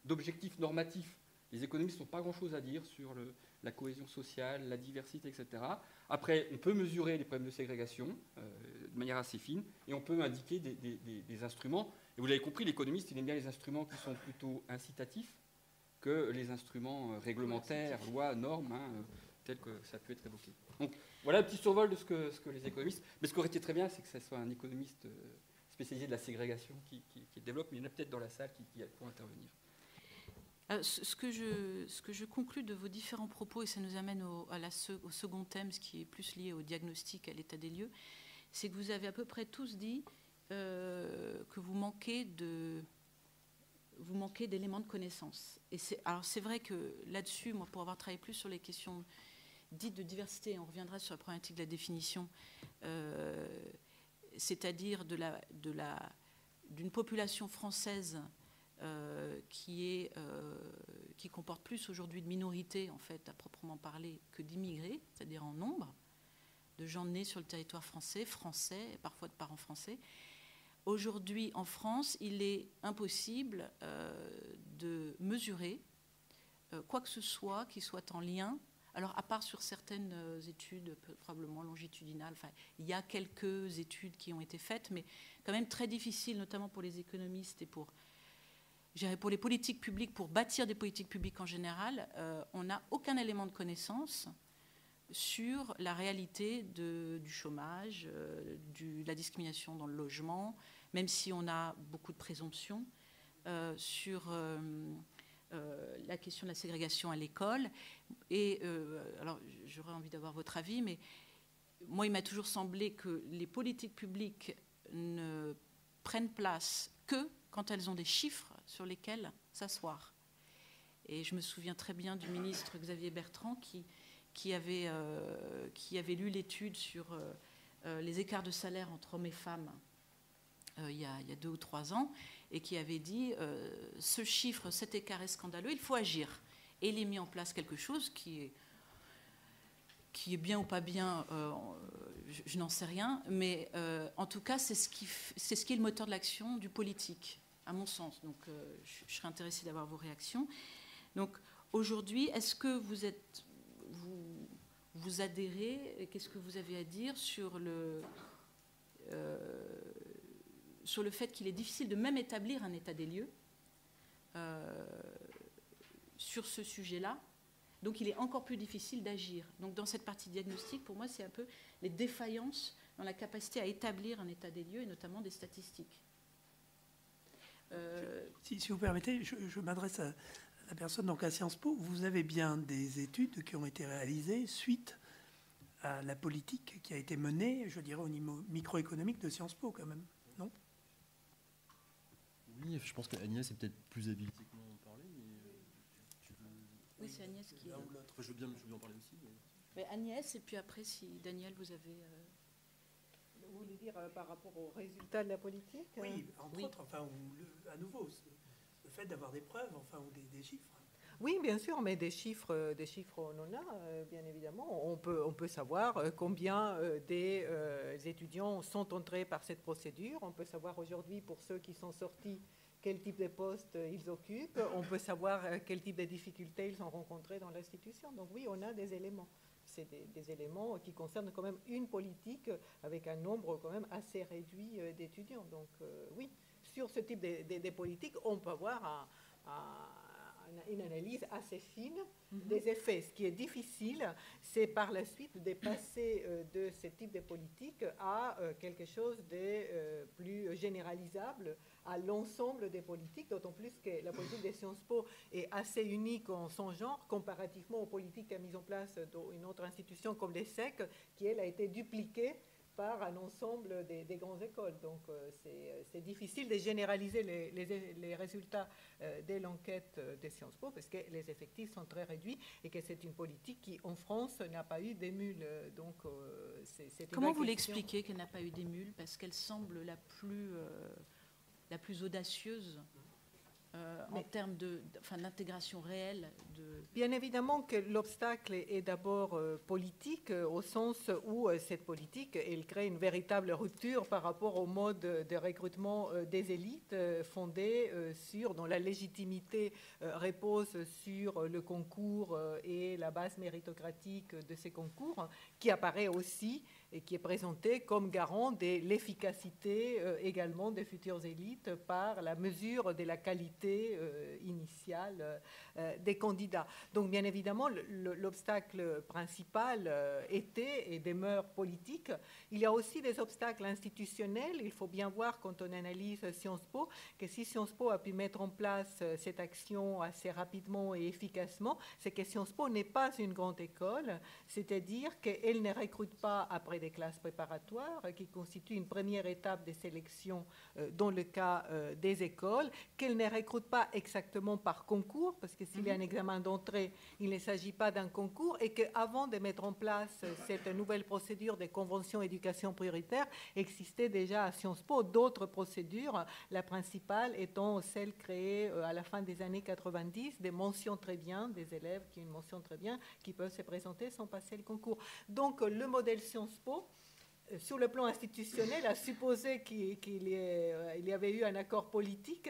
d'objectifs normatifs, les économistes n'ont pas grand-chose à dire sur la cohésion sociale, la diversité, etc. Après, on peut mesurer les problèmes de ségrégation de manière assez fine, et on peut indiquer des instruments. Et vous l'avez compris, l'économiste, il aime bien les instruments qui sont plutôt incitatifs que les instruments réglementaires, lois, normes, hein, tels que ça peut être évoqué. Donc voilà un petit survol de ce que les économistes... Mais ce qui aurait été très bien, c'est que ce soit un économiste spécialisé de la ségrégation qui développe, mais il y en a peut-être dans la salle qui pourront intervenir. Ce que je conclus de vos différents propos, et ça nous amène au second thème, ce qui est plus lié au diagnostic, à l'état des lieux, c'est que vous avez à peu près tous dit que vous manquez d'éléments de connaissance. Et alors c'est vrai que là-dessus, moi, pour avoir travaillé plus sur les questions dites de diversité, on reviendra sur la problématique de la définition, c'est-à-dire d'une population française qui comporte plus aujourd'hui de minorités, en fait, à proprement parler, que d'immigrés, c'est-à-dire en nombre, de gens nés sur le territoire français, et parfois de parents français. Aujourd'hui, en France, il est impossible de mesurer quoi que ce soit qui soit en lien. Alors, à part sur certaines études, probablement longitudinales, enfin, il y a quelques études qui ont été faites, mais quand même très difficile, notamment pour les économistes et pour les politiques publiques, pour bâtir des politiques publiques en général. On n'a aucun élément de connaissance sur la réalité du chômage, de la discrimination dans le logement, même si on a beaucoup de présomptions, sur la question de la ségrégation à l'école. Et alors, j'aurais envie d'avoir votre avis, mais moi, il m'a toujours semblé que les politiques publiques ne prennent place que quand elles ont des chiffres sur lesquels s'asseoir. Et je me souviens très bien du ministre Xavier Bertrand qui avait lu l'étude sur les écarts de salaire entre hommes et femmes il y a 2 ou 3 ans, et qui avait dit ce chiffre, cet écart est scandaleux, il faut agir. Et il est mis en place quelque chose qui est bien ou pas bien, je n'en sais rien, mais en tout cas, c'est ce qui est le moteur de l'action du politique, à mon sens. Donc, je serais intéressée d'avoir vos réactions. Donc, aujourd'hui, est-ce que vous adhérez, qu'est-ce que vous avez à dire sur le fait qu'il est difficile de même établir un état des lieux sur ce sujet-là? Donc il est encore plus difficile d'agir. Donc dans cette partie diagnostic, pour moi, c'est un peu les défaillances dans la capacité à établir un état des lieux, et notamment des statistiques. Si vous permettez, je m'adresse à la personne, donc à Sciences Po. Vous avez bien des études qui ont été réalisées suite à la politique qui a été menée, je dirais, au niveau microéconomique de Sciences Po, quand même, non? Oui, je pense qu'Agnès est peut-être plus habilitée que moi à en parler, mais tu veux... Oui, c'est Agnès qui... L'un ou l'autre, je veux bien en parler aussi. Mais Agnès, et puis après, si Daniel, vous avez... Vous voulez dire par rapport aux résultats de la politique? Oui, entre autres, enfin, à nouveau, le fait d'avoir des preuves, enfin, ou des chiffres. Oui, bien sûr, mais des chiffres, on en a, bien évidemment. On peut savoir combien des étudiants sont entrés par cette procédure. On peut savoir aujourd'hui, pour ceux qui sont sortis, quel type de poste ils occupent. On peut savoir quel type de difficultés ils ont rencontrés dans l'institution. Donc oui, on a des éléments. C'est des éléments qui concernent quand même une politique avec un nombre quand même assez réduit d'étudiants. Donc oui, sur ce type de politiques, on peut avoir une analyse assez fine des effets. Ce qui est difficile, c'est par la suite de passer de ce type de politique à quelque chose de plus généralisable à l'ensemble des politiques, d'autant plus que la politique des Sciences Po est assez unique en son genre, comparativement aux politiques qu'a mises en place dans une autre institution comme l'ESSEC, qui, elle, a été dupliquée par un ensemble des grandes écoles. Donc c'est difficile de généraliser les résultats de l'enquête de Sciences Po parce que les effectifs sont très réduits et que c'est une politique qui, en France, n'a pas eu d'émule. Donc comment vous l'expliquez qu'elle n'a pas eu d'émule? Parce qu'elle semble la plus audacieuse en termes d'intégration réelle. Bien évidemment que l'obstacle est d'abord politique, au sens où cette politique, elle crée une véritable rupture par rapport au mode de recrutement des élites fondé dont la légitimité repose sur le concours et la base méritocratique de ces concours, qui apparaît aussi et qui est présenté comme garant de l'efficacité également des futures élites par la mesure de la qualité initiale des candidats. Donc bien évidemment, l'obstacle principal était et demeure politique. Il y a aussi des obstacles institutionnels. Il faut bien voir quand on analyse Sciences Po que si Sciences Po a pu mettre en place cette action assez rapidement et efficacement, c'est que Sciences Po n'est pas une grande école, c'est-à-dire qu'elle ne recrute pas après des classes préparatoires, qui constituent une première étape de sélection dans le cas des écoles, qu'elle ne recrute pas exactement par concours, parce que s'il y a un examen d'entrée, il ne s'agit pas d'un concours, et qu'avant de mettre en place cette nouvelle procédure de convention éducation prioritaire, existait déjà à Sciences Po d'autres procédures, la principale étant celle créée à la fin des années 90, des mentions très bien, des élèves qui ont une mention très bien, qui peuvent se présenter sans passer le concours. Donc le modèle Sciences Po, sur le plan institutionnel, à supposer qu'il y avait eu un accord politique,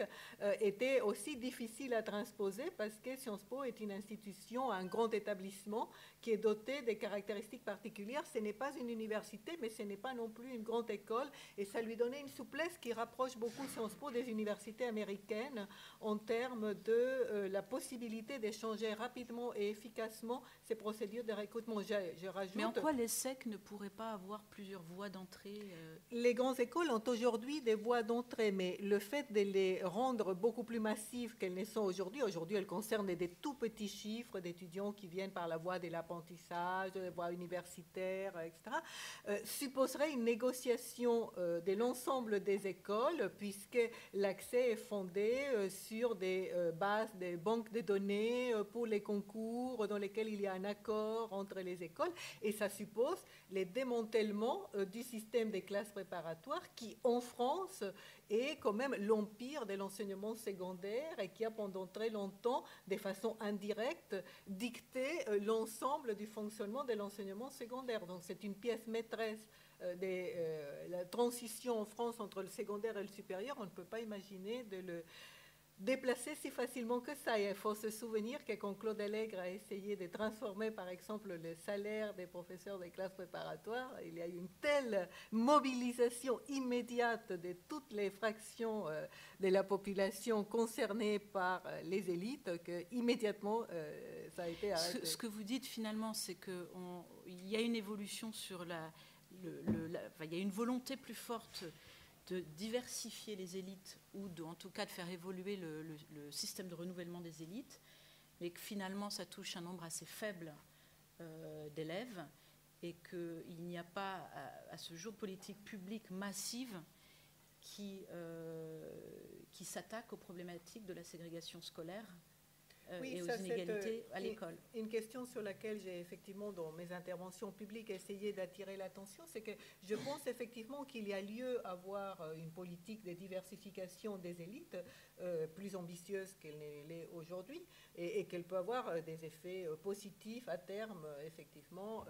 était aussi difficile à transposer parce que Sciences Po est une institution, un grand établissement qui est doté des caractéristiques particulières. Ce n'est pas une université, mais ce n'est pas non plus une grande école. Et ça lui donnait une souplesse qui rapproche beaucoup Sciences Po des universités américaines en termes de la possibilité d'échanger rapidement et efficacement ces procédures de recrutement. Je rajoute, mais en quoi l'ESSEC ne pourrait pas avoir plusieurs voies d'entrée? Les grandes écoles ont aujourd'hui des voies d'entrée, mais le fait de les rendre beaucoup plus massives qu'elles ne sont aujourd'hui, elles concernent des tout petits chiffres d'étudiants qui viennent par la voie de l'apprentissage, de la voie universitaire, etc., supposerait une négociation de l'ensemble des écoles, puisque l'accès est fondé sur des bases, des banques de données pour les concours dans lesquels il y a un accord entre les écoles, et ça suppose les démantèlements du système des classes préparatoires qui, en France, est quand même l'empire de l'enseignement secondaire et qui a pendant très longtemps, de façon indirecte, dicté l'ensemble du fonctionnement de l'enseignement secondaire. Donc c'est une pièce maîtresse de la transition en France entre le secondaire et le supérieur. On ne peut pas imaginer de le déplacer si facilement que ça. Il faut se souvenir que quand Claude Allègre a essayé de transformer, par exemple, le salaire des professeurs des classes préparatoires, il y a eu une telle mobilisation immédiate de toutes les fractions de la population concernée par les élites que immédiatement ça a été arrêté. Ce que vous dites finalement, c'est qu'il y a une évolution sur il y a une volonté plus forte de diversifier les élites ou en tout cas de faire évoluer le système de renouvellement des élites, mais que finalement ça touche un nombre assez faible d'élèves et qu'il n'y a pas à ce jour de politique publique massive qui s'attaque aux problématiques de la ségrégation scolaire et aux inégalités à l'école. Une question sur laquelle j'ai effectivement, dans mes interventions publiques, essayé d'attirer l'attention, c'est que je pense effectivement qu'il y a lieu à avoir une politique de diversification des élites plus ambitieuse qu'elle ne l'est aujourd'hui et qu'elle peut avoir des effets positifs à terme, effectivement,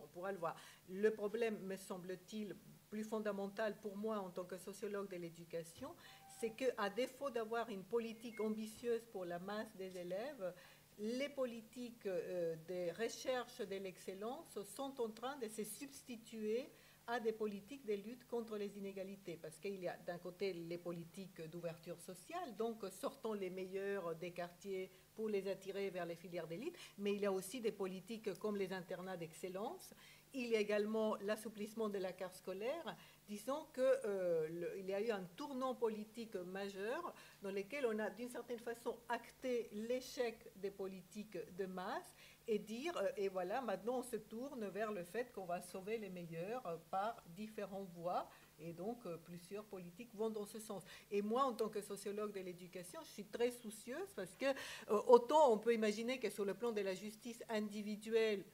on pourra le voir. Le problème, me semble-t-il, plus fondamental pour moi en tant que sociologue de l'éducation, c'est qu'à défaut d'avoir une politique ambitieuse pour la masse des élèves, les politiques de recherche de l'excellence sont en train de se substituer à des politiques de lutte contre les inégalités, parce qu'il y a d'un côté les politiques d'ouverture sociale, donc sortons les meilleurs des quartiers pour les attirer vers les filières d'élite, mais il y a aussi des politiques comme les internats d'excellence. Il y a également l'assouplissement de la carte scolaire. Disons qu'il y a eu un tournant politique majeur dans lequel on a d'une certaine façon acté l'échec des politiques de masse et dire, et voilà, maintenant on se tourne vers le fait qu'on va sauver les meilleurs par différentes voies, et donc plusieurs politiques vont dans ce sens. Et moi, en tant que sociologue de l'éducation, je suis très soucieuse parce que autant on peut imaginer que sur le plan de la justice individuelle,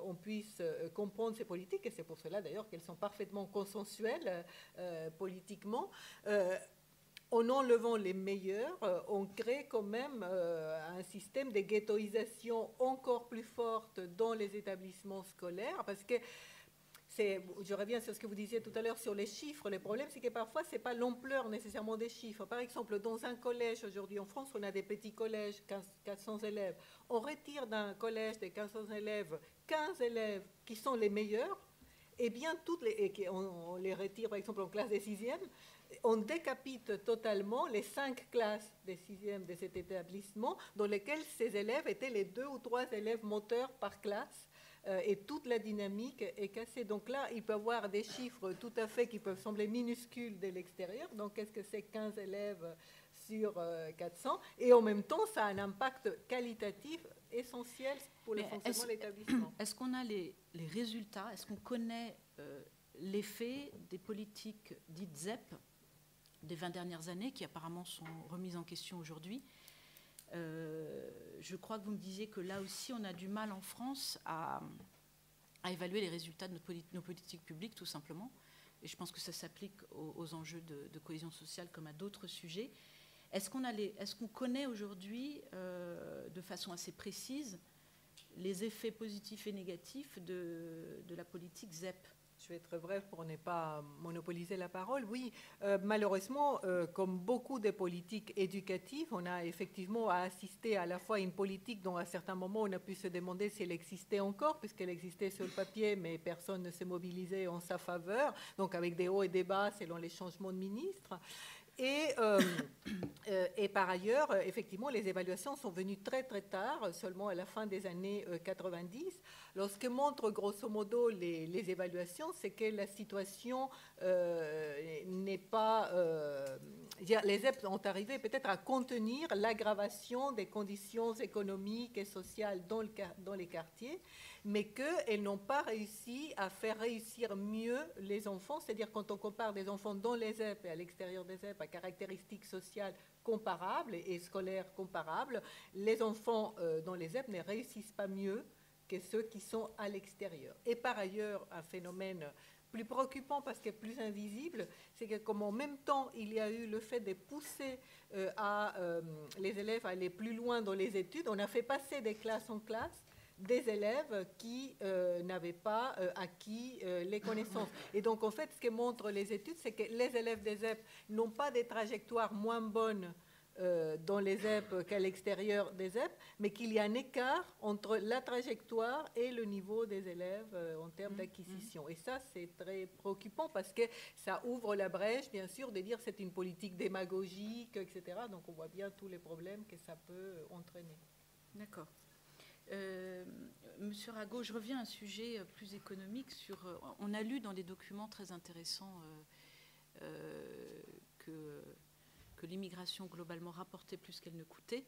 on puisse comprendre ces politiques, et c'est pour cela d'ailleurs qu'elles sont parfaitement consensuelles politiquement. En enlevant les meilleurs, on crée quand même un système de ghettoisation encore plus forte dans les établissements scolaires, parce que je reviens sur ce que vous disiez tout à l'heure sur les chiffres. Le problème, c'est que parfois, ce n'est pas l'ampleur nécessairement des chiffres. Par exemple, dans un collège, aujourd'hui en France, on a des petits collèges, 400 élèves. On retire d'un collège de 400 élèves 15 élèves qui sont les meilleurs, et bien on les retire, par exemple, en classe des 6e, on décapite totalement les 5 classes des 6e de cet établissement dans lesquelles ces élèves étaient les 2 ou 3 élèves moteurs par classe, et toute la dynamique est cassée. Donc là, il peut y avoir des chiffres tout à fait qui peuvent sembler minuscules de l'extérieur. Donc qu'est-ce que c'est 15 élèves sur 400? Et en même temps, ça a un impact qualitatif essentiel pour le fonctionnement de l'établissement. Est-ce qu'on a les résultats? Est-ce qu'on connaît l'effet des politiques dites ZEP des 20 dernières années, qui apparemment sont remises en question aujourd'hui? Je crois que vous me disiez que là aussi, on a du mal en France à évaluer les résultats de nos politiques publiques, tout simplement. Et je pense que ça s'applique aux enjeux de cohésion sociale comme à d'autres sujets. Est-ce qu'on connaît aujourd'hui, de façon assez précise, les effets positifs et négatifs de la politique ZEP? Je vais être bref pour ne pas monopoliser la parole. Oui, malheureusement, comme beaucoup de politiques éducatives, on a effectivement assisté à la fois à une politique dont à certains moments on a pu se demander si elle existait encore, puisqu'elle existait sur le papier, mais personne ne s'est mobilisé en sa faveur, donc avec des hauts et des bas selon les changements de ministres. Et par ailleurs, effectivement, les évaluations sont venues très très tard, seulement à la fin des années 90. Alors, ce que montrent grosso modo les évaluations, c'est que la situation n'est pas... les ZEP ont arrivé peut-être à contenir l'aggravation des conditions économiques et sociales dans les quartiers, mais qu'elles n'ont pas réussi à faire réussir mieux les enfants. C'est-à-dire quand on compare des enfants dans les ZEP et à l'extérieur des ZEP à caractéristiques sociales comparables et scolaires comparables, les enfants dans les ZEP ne réussissent pas mieux que ceux qui sont à l'extérieur. Et par ailleurs, un phénomène plus préoccupant parce que plus invisible, c'est que comme en même temps il y a eu le fait de pousser les élèves à aller plus loin dans les études, on a fait passer des classes en classe des élèves qui n'avaient pas acquis les connaissances. Et donc, en fait, ce que montrent les études, c'est que les élèves des ZEP n'ont pas des trajectoires moins bonnes dans les ZEP qu'à l'extérieur des ZEP, mais qu'il y a un écart entre la trajectoire et le niveau des élèves en termes d'acquisition. Et ça, c'est très préoccupant parce que ça ouvre la brèche, bien sûr, de dire que c'est une politique démagogique, etc. Donc, on voit bien tous les problèmes que ça peut entraîner. D'accord. Monsieur Rago, je reviens à un sujet plus économique. On a lu dans les documents très intéressants que l'immigration globalement rapportait plus qu'elle ne coûtait.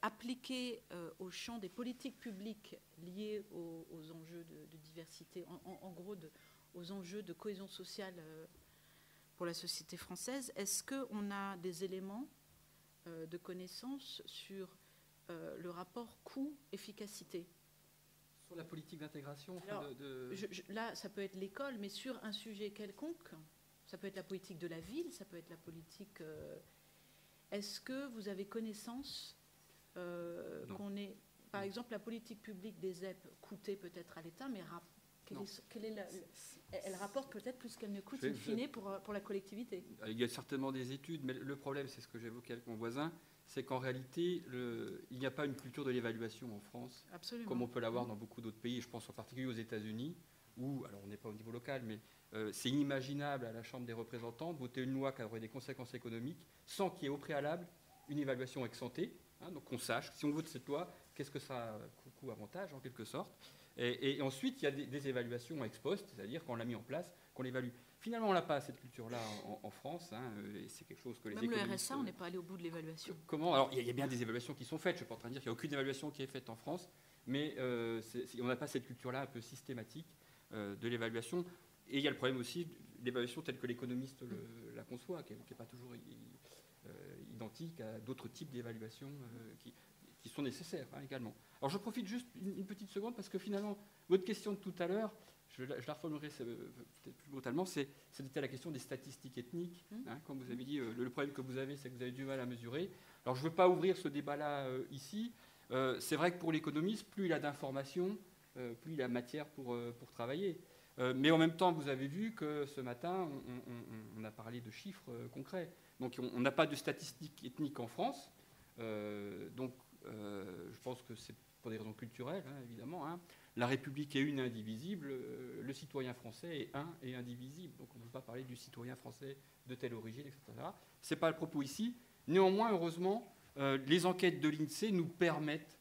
Appliquée au champ des politiques publiques liées aux enjeux de diversité, en gros aux enjeux de cohésion sociale pour la société française, est-ce qu'on a des éléments de connaissance sur le rapport coût-efficacité? Sur la politique d'intégration. Là, ça peut être l'école, mais sur un sujet quelconque, ça peut être la politique de la ville, ça peut être la politique... Est-ce que vous avez connaissance qu'on est... Par exemple, la politique publique des ZEP coûtait peut-être à l'État, mais elle rapporte peut-être plus qu'elle ne coûte, in fine, pour la collectivité. Il y a certainement des études, mais le problème, c'est ce que j'évoquais avec mon voisin, c'est qu'en réalité, il n'y a pas une culture de l'évaluation en France, absolument, comme on peut l'avoir dans beaucoup d'autres pays. Je pense en particulier aux États-Unis, où, alors on n'est pas au niveau local, mais c'est inimaginable à la Chambre des représentants de voter une loi qui aurait des conséquences économiques sans qu'il y ait au préalable une évaluation ex ante, donc qu'on sache, si on vote cette loi, qu'est-ce que ça a coût-avantage en quelque sorte. Et ensuite, il y a des évaluations ex post, c'est-à-dire qu'on l'a mis en place, qu'on l'évalue. Finalement, on n'a pas cette culture-là en France, et c'est quelque chose que les économistes... Même le RSA, on n'est pas allé au bout de l'évaluation. Comment? Alors, il y a bien des évaluations qui sont faites. Je ne suis pas en train de dire qu'il n'y a aucune évaluation qui est faite en France, mais on n'a pas cette culture-là un peu systématique de l'évaluation. Et il y a le problème aussi de l'évaluation telle que l'économiste la conçoit, qui n'est pas toujours identique à d'autres types d'évaluations qui sont nécessaires également. Alors je profite juste une petite seconde, parce que finalement, votre question de tout à l'heure, je la reformulerai peut-être plus brutalement, c'était la question des statistiques ethniques. Comme vous avez dit, le problème que vous avez, c'est que vous avez du mal à mesurer. Alors je ne veux pas ouvrir ce débat-là ici. C'est vrai que pour l'économiste, plus il a d'informations, plus il a matière pour travailler. Mais en même temps, vous avez vu que ce matin, on a parlé de chiffres concrets. Donc on n'a pas de statistiques ethniques en France. Donc je pense que c'est pour des raisons culturelles, évidemment. La République est une et indivisible. Le citoyen français est un et indivisible. Donc on ne peut pas parler du citoyen français de telle origine, etc. Ce n'est pas le propos ici. Néanmoins, heureusement, les enquêtes de l'INSEE nous permettent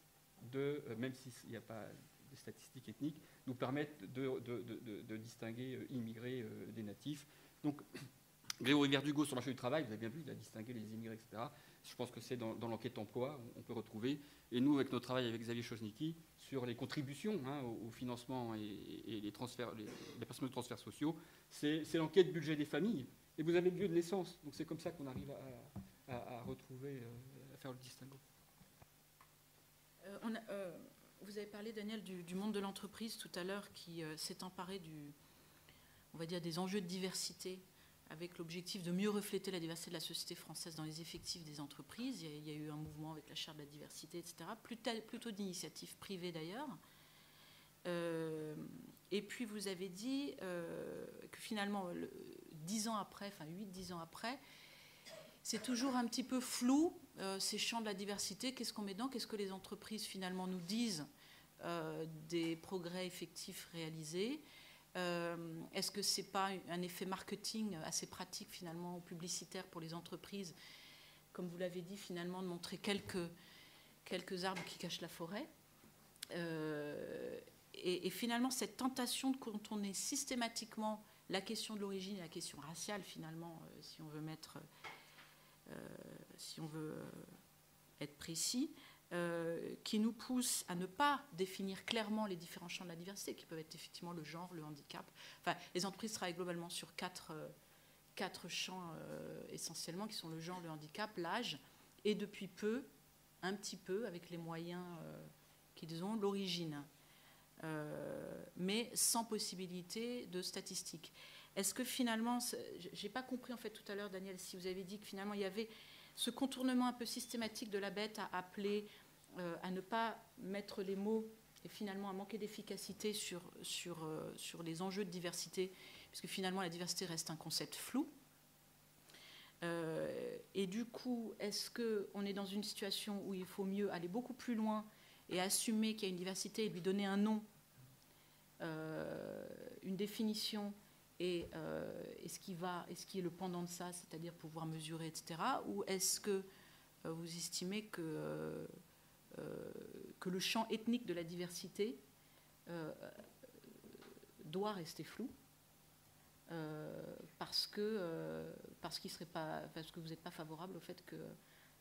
même s'il n'y a pas de statistiques ethniques, nous permettent de distinguer immigrés des natifs. Donc, Grégory Verdugo, sur le marché du travail, vous avez bien vu, il a distingué les immigrés, etc. Je pense que c'est dans l'enquête emploi, on peut retrouver. Et nous, avec notre travail avec Xavier Chosnicki, sur les contributions au financement et les transferts, les personnes de transferts sociaux, c'est l'enquête budget des familles. Et vous avez le lieu de naissance. Donc c'est comme ça qu'on arrive à retrouver, à faire le distinguo. Vous avez parlé, Daniel, du monde de l'entreprise tout à l'heure, qui s'est emparé on va dire, des enjeux de diversité, avec l'objectif de mieux refléter la diversité de la société française dans les effectifs des entreprises. Il y a eu un mouvement avec la charte de la diversité, etc., plutôt d'initiative privée d'ailleurs. Et puis vous avez dit que finalement, 10 ans après, enfin 8-10 ans après, c'est toujours un petit peu flou, ces champs de la diversité. Qu'est-ce qu'on met dedans? Qu'est-ce que les entreprises finalement nous disent des progrès effectifs réalisés? Est-ce que ce n'est pas un effet marketing assez pratique finalement, publicitaire pour les entreprises, comme vous l'avez dit finalement, de montrer quelques arbres qui cachent la forêt, et finalement cette tentation de contourner systématiquement la question de l'origine et la question raciale finalement, si on veut être précis, qui nous pousse à ne pas définir clairement les différents champs de la diversité, qui peuvent être effectivement le genre, le handicap. Enfin, les entreprises travaillent globalement sur quatre champs essentiellement, qui sont le genre, le handicap, l'âge, et depuis peu, un petit peu, avec les moyens qu'ils ont, l'origine, mais sans possibilité de statistiques. Est-ce que finalement, j'ai pas compris en fait tout à l'heure, Daniel, si vous avez dit que finalement il y avait ce contournement un peu systématique de la bête à appeler, à ne pas mettre les mots et finalement à manquer d'efficacité sur les enjeux de diversité, puisque finalement la diversité reste un concept flou. Et du coup, est-ce qu'on est dans une situation où il faut mieux aller beaucoup plus loin et assumer qu'il y a une diversité et lui donner un nom, une définition, et ce qui est le pendant de ça, c'est-à-dire pouvoir mesurer, etc. Ou est-ce que vous estimez que le champ ethnique de la diversité doit rester flou parce que vous n'êtes pas favorable au fait que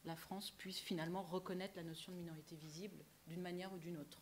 la France puisse finalement reconnaître la notion de minorité visible d'une manière ou d'une autre?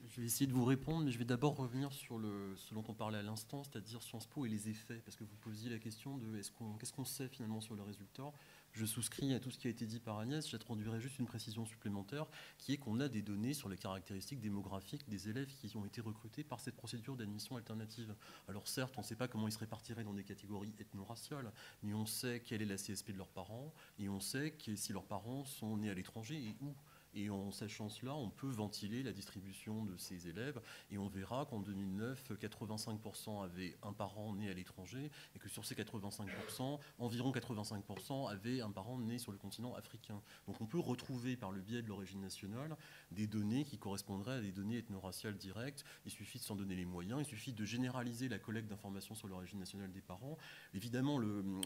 Je vais essayer de vous répondre, mais je vais d'abord revenir sur ce dont on parlait à l'instant, c'est-à-dire Sciences Po et les effets, parce que vous posiez la question de qu'est-ce qu'on sait finalement sur le résultat. Je souscris à tout ce qui a été dit par Agnès, j'introduirai juste une précision supplémentaire, qui est qu'on a des données sur les caractéristiques démographiques des élèves qui ont été recrutés par cette procédure d'admission alternative. Alors certes, on ne sait pas comment ils se répartiraient dans des catégories ethno-raciales, mais on sait quelle est la CSP de leurs parents, et on sait si leurs parents sont nés à l'étranger et où. Et en sachant cela, on peut ventiler la distribution de ces élèves. Et on verra qu'en 2009, 85% avaient un parent né à l'étranger et que sur ces 85%, environ 85% avaient un parent né sur le continent africain. Donc on peut retrouver par le biais de l'origine nationale des données qui correspondraient à des données ethno-raciales directes. Il suffit de s'en donner les moyens, il suffit de généraliser la collecte d'informations sur l'origine nationale des parents. Évidemment,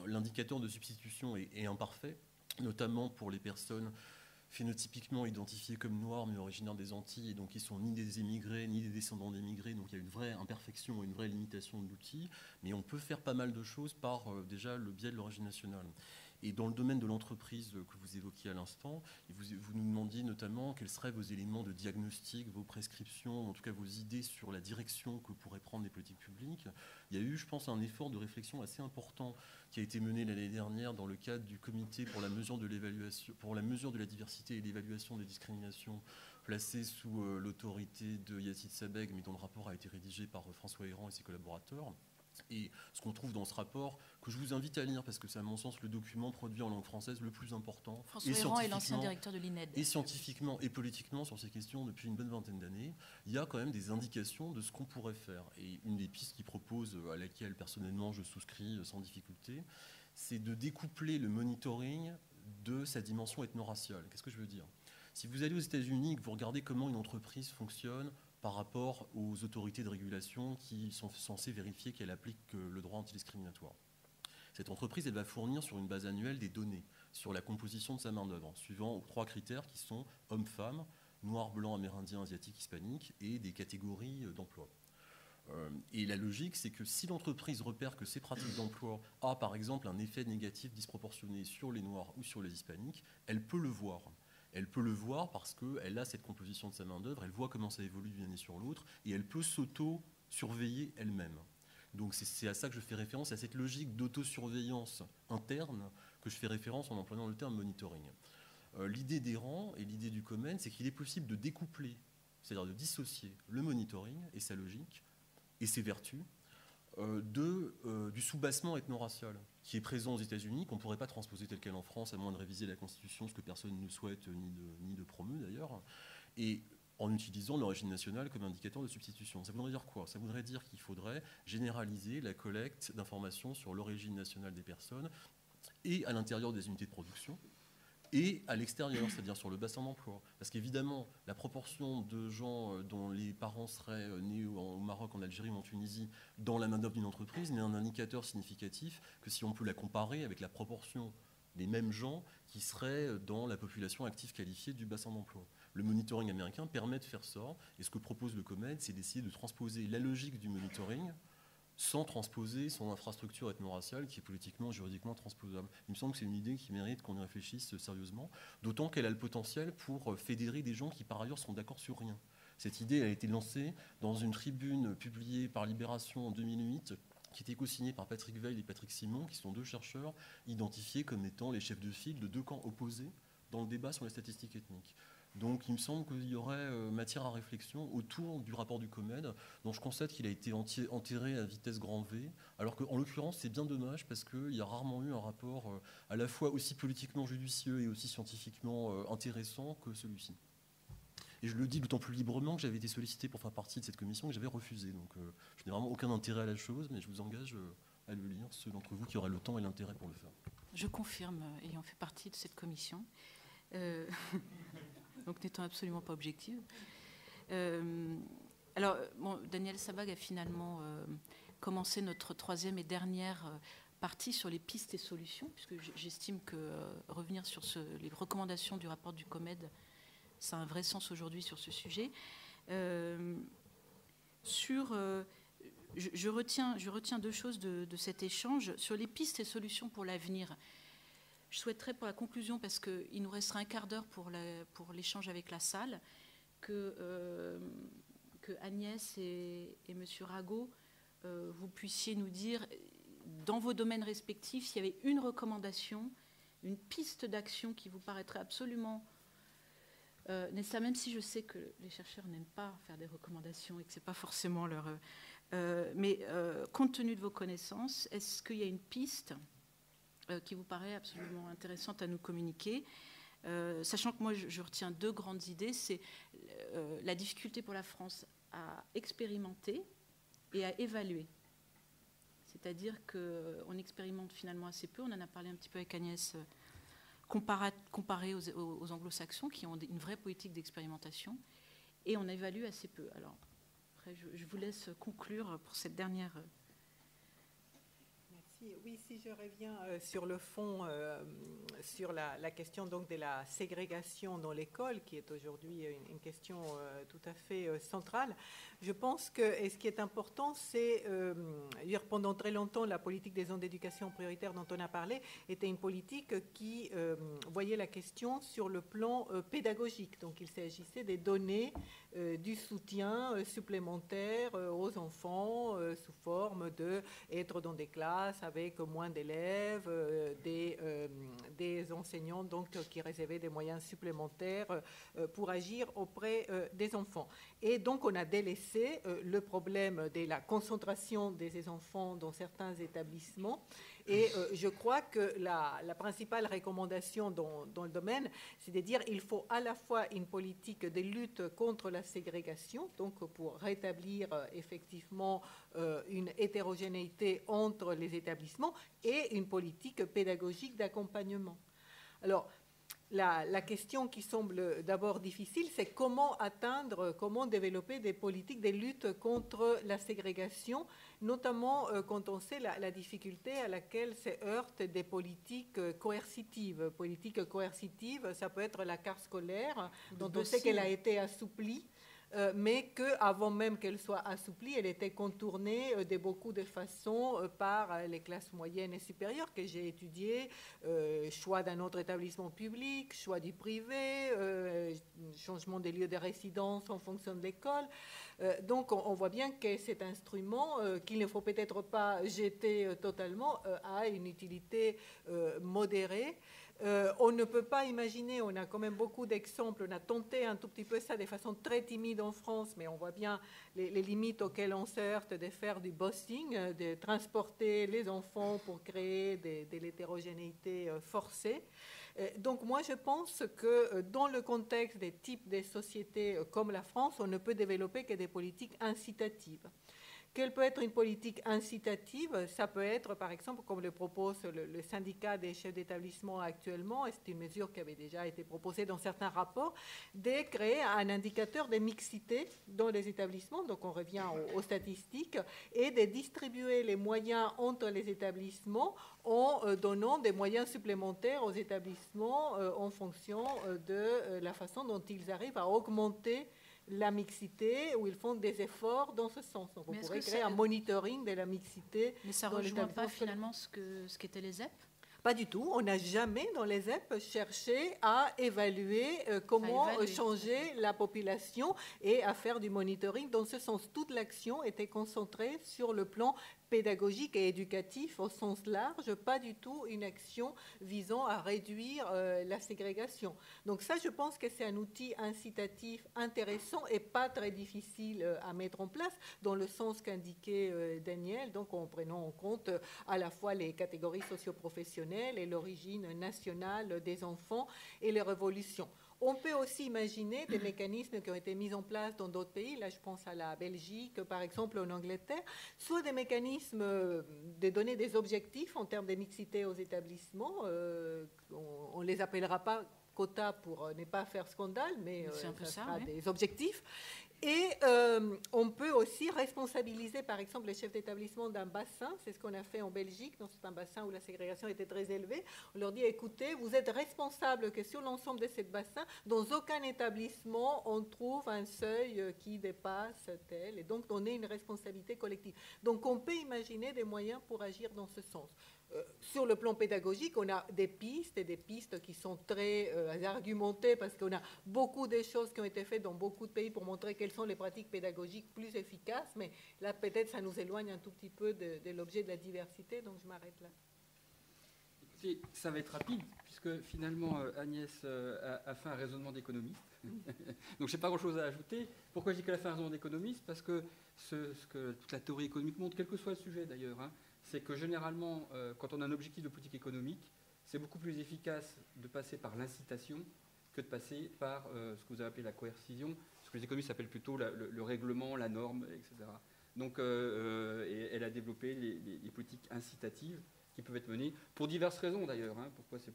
l'indicateur de substitution est imparfait, notamment pour les personnes phénotypiquement identifiés comme noirs mais originaires des Antilles et donc ils sont ni des émigrés ni des descendants d'émigrés, donc il y a une vraie imperfection et une vraie limitation de l'outil, mais on peut faire pas mal de choses par déjà le biais de l'origine nationale. Et dans le domaine de l'entreprise que vous évoquiez à l'instant, vous nous demandiez notamment quels seraient vos éléments de diagnostic, vos prescriptions, en tout cas vos idées sur la direction que pourraient prendre les politiques publiques. Il y a eu, je pense, un effort de réflexion assez important qui a été mené l'année dernière dans le cadre du comité pour la mesure de l'évaluation, pour la mesure de la diversité et l'évaluation des discriminations, placé sous l'autorité de Yazid Sabeg, mais dont le rapport a été rédigé par François Héran et ses collaborateurs. Et ce qu'on trouve dans ce rapport, que je vous invite à lire, parce que c'est à mon sens le document produit en langue française le plus important. François Héran est l'ancien directeur de l'INED. Et scientifiquement et politiquement sur ces questions depuis une bonne vingtaine d'années, il y a quand même des indications de ce qu'on pourrait faire. Et une des pistes qu'il propose, à laquelle personnellement je souscris sans difficulté, c'est de découpler le monitoring de sa dimension ethno-raciale. Qu'est-ce que je veux dire ? Si vous allez aux États-Unis et que vous regardez comment une entreprise fonctionne par rapport aux autorités de régulation qui sont censées vérifier qu'elle applique le droit antidiscriminatoire. Cette entreprise, elle va fournir sur une base annuelle des données sur la composition de sa main-d'œuvre, suivant 3 critères qui sont hommes-femmes, noirs, blancs, amérindiens, asiatiques, hispaniques, et des catégories d'emploi. Et la logique, c'est que si l'entreprise repère que ces pratiques d'emploi ont, par exemple, un effet négatif disproportionné sur les noirs ou sur les hispaniques, elle peut le voir. Elle peut le voir parce qu'elle a cette composition de sa main-d'œuvre, elle voit comment ça évolue d'une année sur l'autre, et elle peut s'auto-surveiller elle-même. Donc c'est à ça que je fais référence, à cette logique d'autosurveillance interne que je fais référence en employant le terme monitoring. L'idée d'Héran et l'idée du Comen, c'est qu'il est possible de découpler, c'est-à-dire de dissocier le monitoring et sa logique et ses vertus du soubassement ethno-racial qui est présent aux États-Unis, qu'on ne pourrait pas transposer tel quel en France, à moins de réviser la Constitution, ce que personne ne souhaite, ni de promeut d'ailleurs, et en utilisant l'origine nationale comme indicateur de substitution. Ça voudrait dire quoi ? Ça voudrait dire qu'il faudrait généraliser la collecte d'informations sur l'origine nationale des personnes, et à l'intérieur des unités de production, et à l'extérieur, c'est-à-dire sur le bassin d'emploi. Parce qu'évidemment, la proportion de gens dont les parents seraient nés au Maroc, en Algérie ou en Tunisie dans la main-d'œuvre d'une entreprise n'est un indicateur significatif que si on peut la comparer avec la proportion des mêmes gens qui seraient dans la population active qualifiée du bassin d'emploi. Le monitoring américain permet de faire ça, et ce que propose le COMED, c'est d'essayer de transposer la logique du monitoring sans transposer son infrastructure ethno-raciale qui est politiquement, juridiquement transposable. Il me semble que c'est une idée qui mérite qu'on y réfléchisse sérieusement, d'autant qu'elle a le potentiel pour fédérer des gens qui par ailleurs sont d'accord sur rien. Cette idée a été lancée dans une tribune publiée par Libération en 2008, qui était co-signée par Patrick Veil et Patrick Simon, qui sont 2 chercheurs identifiés comme étant les chefs de file de 2 camps opposés dans le débat sur les statistiques ethniques. Donc il me semble qu'il y aurait matière à réflexion autour du rapport du COMED, dont je constate qu'il a été enterré à vitesse grand V, alors qu'en l'occurrence c'est bien dommage parce qu'il y a rarement eu un rapport à la fois aussi politiquement judicieux et aussi scientifiquement intéressant que celui-ci. Et je le dis d'autant plus librement que j'avais été sollicité pour faire partie de cette commission et que j'avais refusé. Donc je n'ai vraiment aucun intérêt à la chose, mais je vous engage à le lire, ceux d'entre vous qui auraient le temps et l'intérêt pour le faire. Je confirme, ayant fait partie de cette commission. Donc n'étant absolument pas objective. Alors, bon, Daniel Sabag a finalement commencé notre 3e et dernière partie sur les pistes et solutions, puisque j'estime que revenir sur les recommandations du rapport du COMED, ça a un vrai sens aujourd'hui sur ce sujet. Je retiens 2 choses de cet échange. Sur les pistes et solutions pour l'avenir, je souhaiterais pour la conclusion, parce qu'il nous restera un quart d'heure pour l'échange avec la salle, que Agnès et M. Rago, vous puissiez nous dire, dans vos domaines respectifs, s'il y avait une recommandation, une piste d'action qui vous paraîtrait absolument nécessaire, même si je sais que les chercheurs n'aiment pas faire des recommandations et que ce n'est pas forcément leur... mais compte tenu de vos connaissances, est-ce qu'il y a une piste qui vous paraît absolument intéressante à nous communiquer, sachant que moi je retiens 2 grandes idées, c'est la difficulté pour la France à expérimenter et à évaluer. C'est-à-dire qu'on expérimente finalement assez peu, on en a parlé un petit peu avec Agnès, comparé aux anglo-saxons qui ont une vraie politique d'expérimentation, et on évalue assez peu. Alors après je vous laisse conclure pour cette dernière... Merci. Si je reviens sur le fond, sur la question donc de la ségrégation dans l'école, qui est aujourd'hui une question tout à fait centrale, je pense que ce qui est important, c'est, pendant très longtemps, la politique des zones d'éducation prioritaire dont on a parlé était une politique qui voyait la question sur le plan pédagogique. Donc il s'agissait de donner du soutien supplémentaire aux enfants sous forme d'être dans des classes avec moins d'élèves, des enseignants donc, qui réservaient des moyens supplémentaires pour agir auprès des enfants. Et donc on a délaissé le problème de la concentration des enfants dans certains établissements. Et je crois que la principale recommandation dans le domaine, c'est de dire qu'il faut à la fois une politique de lutte contre la ségrégation, donc pour rétablir effectivement une hétérogénéité entre les établissements, et une politique pédagogique d'accompagnement. Alors, la question qui semble d'abord difficile, c'est comment développer des politiques de lutte contre la ségrégation, notamment quand on sait la difficulté à laquelle se heurtent des politiques coercitives. Politique coercitive, ça peut être la carte scolaire, dont on sait qu'elle a été assouplie, mais qu'avant même qu'elle soit assouplie, elle était contournée de beaucoup de façons par les classes moyennes et supérieures que j'ai étudiées, choix d'un autre établissement public, choix du privé, changement des lieux de résidence en fonction de l'école. Donc on voit bien que cet instrument, qu'il ne faut peut-être pas jeter totalement, a une utilité modérée. On ne peut pas imaginer, on a quand même beaucoup d'exemples, on a tenté un tout petit peu ça de façon très timide en France, mais on voit bien les limites auxquelles on se heurte de faire du busing, de transporter les enfants pour créer de l'hétérogénéité forcée. Donc moi je pense que dans le contexte des types de sociétés comme la France, on ne peut développer que des politiques incitatives. Quelle peut être une politique incitative? Ça peut être, par exemple, comme le propose le syndicat des chefs d'établissement actuellement, et c'est une mesure qui avait déjà été proposée dans certains rapports, de créer un indicateur de mixité dans les établissements, donc on revient aux statistiques, et de distribuer les moyens entre les établissements en donnant des moyens supplémentaires aux établissements en fonction de la façon dont ils arrivent à augmenter la mixité, où ils font des efforts dans ce sens. Donc on pourrait créer un monitoring de la mixité. Mais ça ne rejoint pas finalement ce qu'étaient les ZEP? Pas du tout. On n'a jamais dans les ZEP cherché à évaluer comment changer la population et à faire du monitoring. Dans ce sens, toute l'action était concentrée sur le plan pédagogique et éducatif au sens large, pas du tout une action visant à réduire la ségrégation. Donc ça, je pense que c'est un outil incitatif intéressant et pas très difficile à mettre en place, dans le sens qu'indiquait Daniel, donc en prenant en compte à la fois les catégories socio-professionnelles et l'origine nationale des enfants et les révolutions. On peut aussi imaginer des mécanismes qui ont été mis en place dans d'autres pays. Là, je pense à la Belgique, par exemple, en Angleterre. Soit des mécanismes de donner des objectifs en termes de mixité aux établissements. On ne les appellera pas quotas pour ne pas faire scandale, mais ça sera des objectifs. Et on peut aussi responsabiliser, par exemple, les chefs d'établissement d'un bassin. C'est ce qu'on a fait en Belgique. C'est un bassin où la ségrégation était très élevée. On leur dit, écoutez, vous êtes responsables que sur l'ensemble de ce bassin, dans aucun établissement, on trouve un seuil qui dépasse tel. Et donc, donner une responsabilité collective. Donc, on peut imaginer des moyens pour agir dans ce sens. Sur le plan pédagogique, on a des pistes qui sont très argumentées parce qu'on a beaucoup de choses qui ont été faites dans beaucoup de pays pour montrer quelles sont les pratiques pédagogiques plus efficaces, mais là peut-être ça nous éloigne un tout petit peu de l'objet de la diversité, donc je m'arrête là. Écoutez, ça va être rapide, puisque finalement Agnès a fait un raisonnement d'économiste, donc je n'ai pas grand-chose à ajouter. Pourquoi je dis qu'elle a fait un raisonnement d'économiste? Parce que ce que toute la théorie économique montre, quel que soit le sujet d'ailleurs, c'est que généralement, quand on a un objectif de politique économique, c'est beaucoup plus efficace de passer par l'incitation que de passer par ce que vous avez appelé la coercition, ce que les économistes appellent plutôt le règlement, la norme, etc. Donc, elle a développé les politiques incitatives qui peuvent être menées pour diverses raisons d'ailleurs. Pourquoi c'est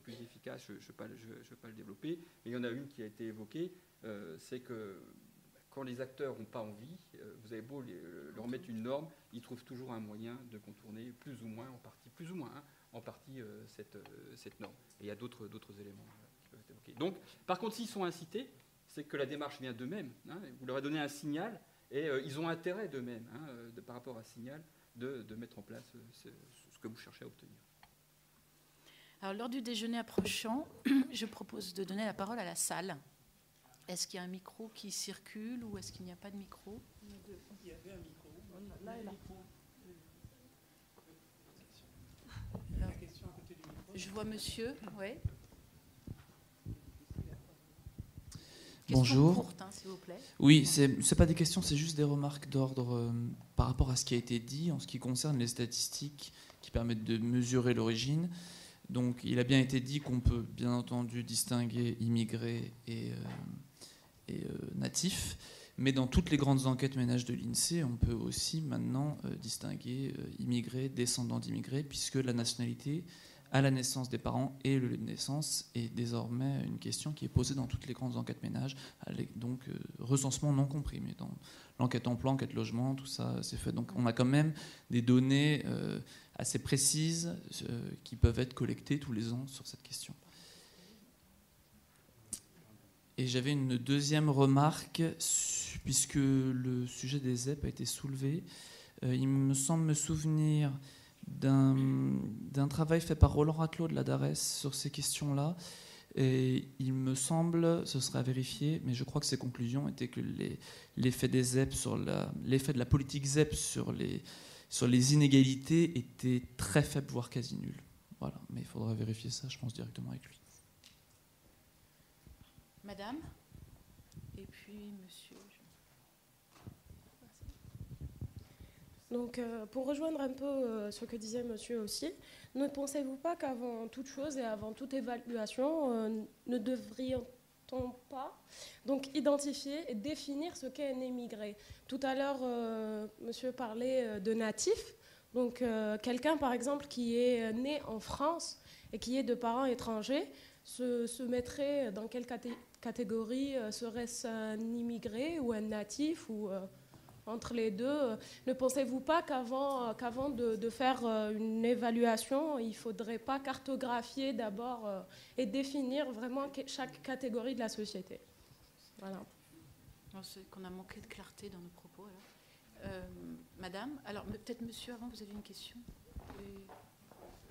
plus efficace, je ne vais pas le développer. Mais il y en a une qui a été évoquée, c'est que quand les acteurs n'ont pas envie, vous avez beau leur mettre une norme, ils trouvent toujours un moyen de contourner plus ou moins en partie cette norme. Et il y a d'autres éléments qui peuvent être évoqués. Donc, par contre, s'ils sont incités, c'est que la démarche vient d'eux-mêmes. Hein, vous leur avez donné un signal et ils ont intérêt d'eux-mêmes, par rapport à ce signal, de mettre en place ce que vous cherchez à obtenir. Alors, lors du déjeuner approchant, je propose de donner la parole à la salle. Est-ce qu'il y a un micro qui circule ou est-ce qu'il n'y a pas de micro? Il y avait un micro. Là et là. Alors, je vois monsieur, oui. Bonjour. Courte, s'il vous plaît. Oui, c'est pas des questions, c'est juste des remarques d'ordre par rapport à ce qui a été dit en ce qui concerne les statistiques qui permettent de mesurer l'origine. Donc, il a bien été dit qu'on peut bien entendu distinguer immigrés et natifs, mais dans toutes les grandes enquêtes ménages de l'INSEE, on peut aussi maintenant distinguer immigrés, descendants d'immigrés, puisque la nationalité à la naissance des parents et le lieu de naissance est désormais une question qui est posée dans toutes les grandes enquêtes ménages, donc recensement non compris, mais dans l'enquête emploi, enquête logement, tout ça c'est fait. Donc on a quand même des données assez précises qui peuvent être collectées tous les ans sur cette question. Et j'avais une deuxième remarque, puisque le sujet des ZEP a été soulevé. Il me semble me souvenir d'un travail fait par Roland Ratelot de la DARES sur ces questions-là. Et il me semble, ce serait à vérifier, mais je crois que ses conclusions étaient que l'effet des ZEP l'effet de la politique ZEP sur les inégalités était très faible, voire quasi nul. Voilà, mais il faudra vérifier ça, je pense, directement avec lui. Madame, et puis monsieur. Donc, pour rejoindre un peu ce que disait monsieur aussi, ne pensez-vous pas qu'avant toute chose et avant toute évaluation, ne devrions-on pas donc identifier et définir ce qu'est un émigré? Tout à l'heure, monsieur parlait de natif. Donc, quelqu'un, par exemple, qui est né en France et qui est de parents étrangers, se mettrait dans quelle catégorie? Serait-ce un immigré ou un natif ou entre les deux? Ne pensez-vous pas qu'avant de faire une évaluation, il ne faudrait pas cartographier d'abord et définir vraiment chaque catégorie de la société? Voilà. C'est qu'on a manqué de clarté dans nos propos. Alors. Madame, alors peut-être monsieur, avant, vous avez une question? Oui.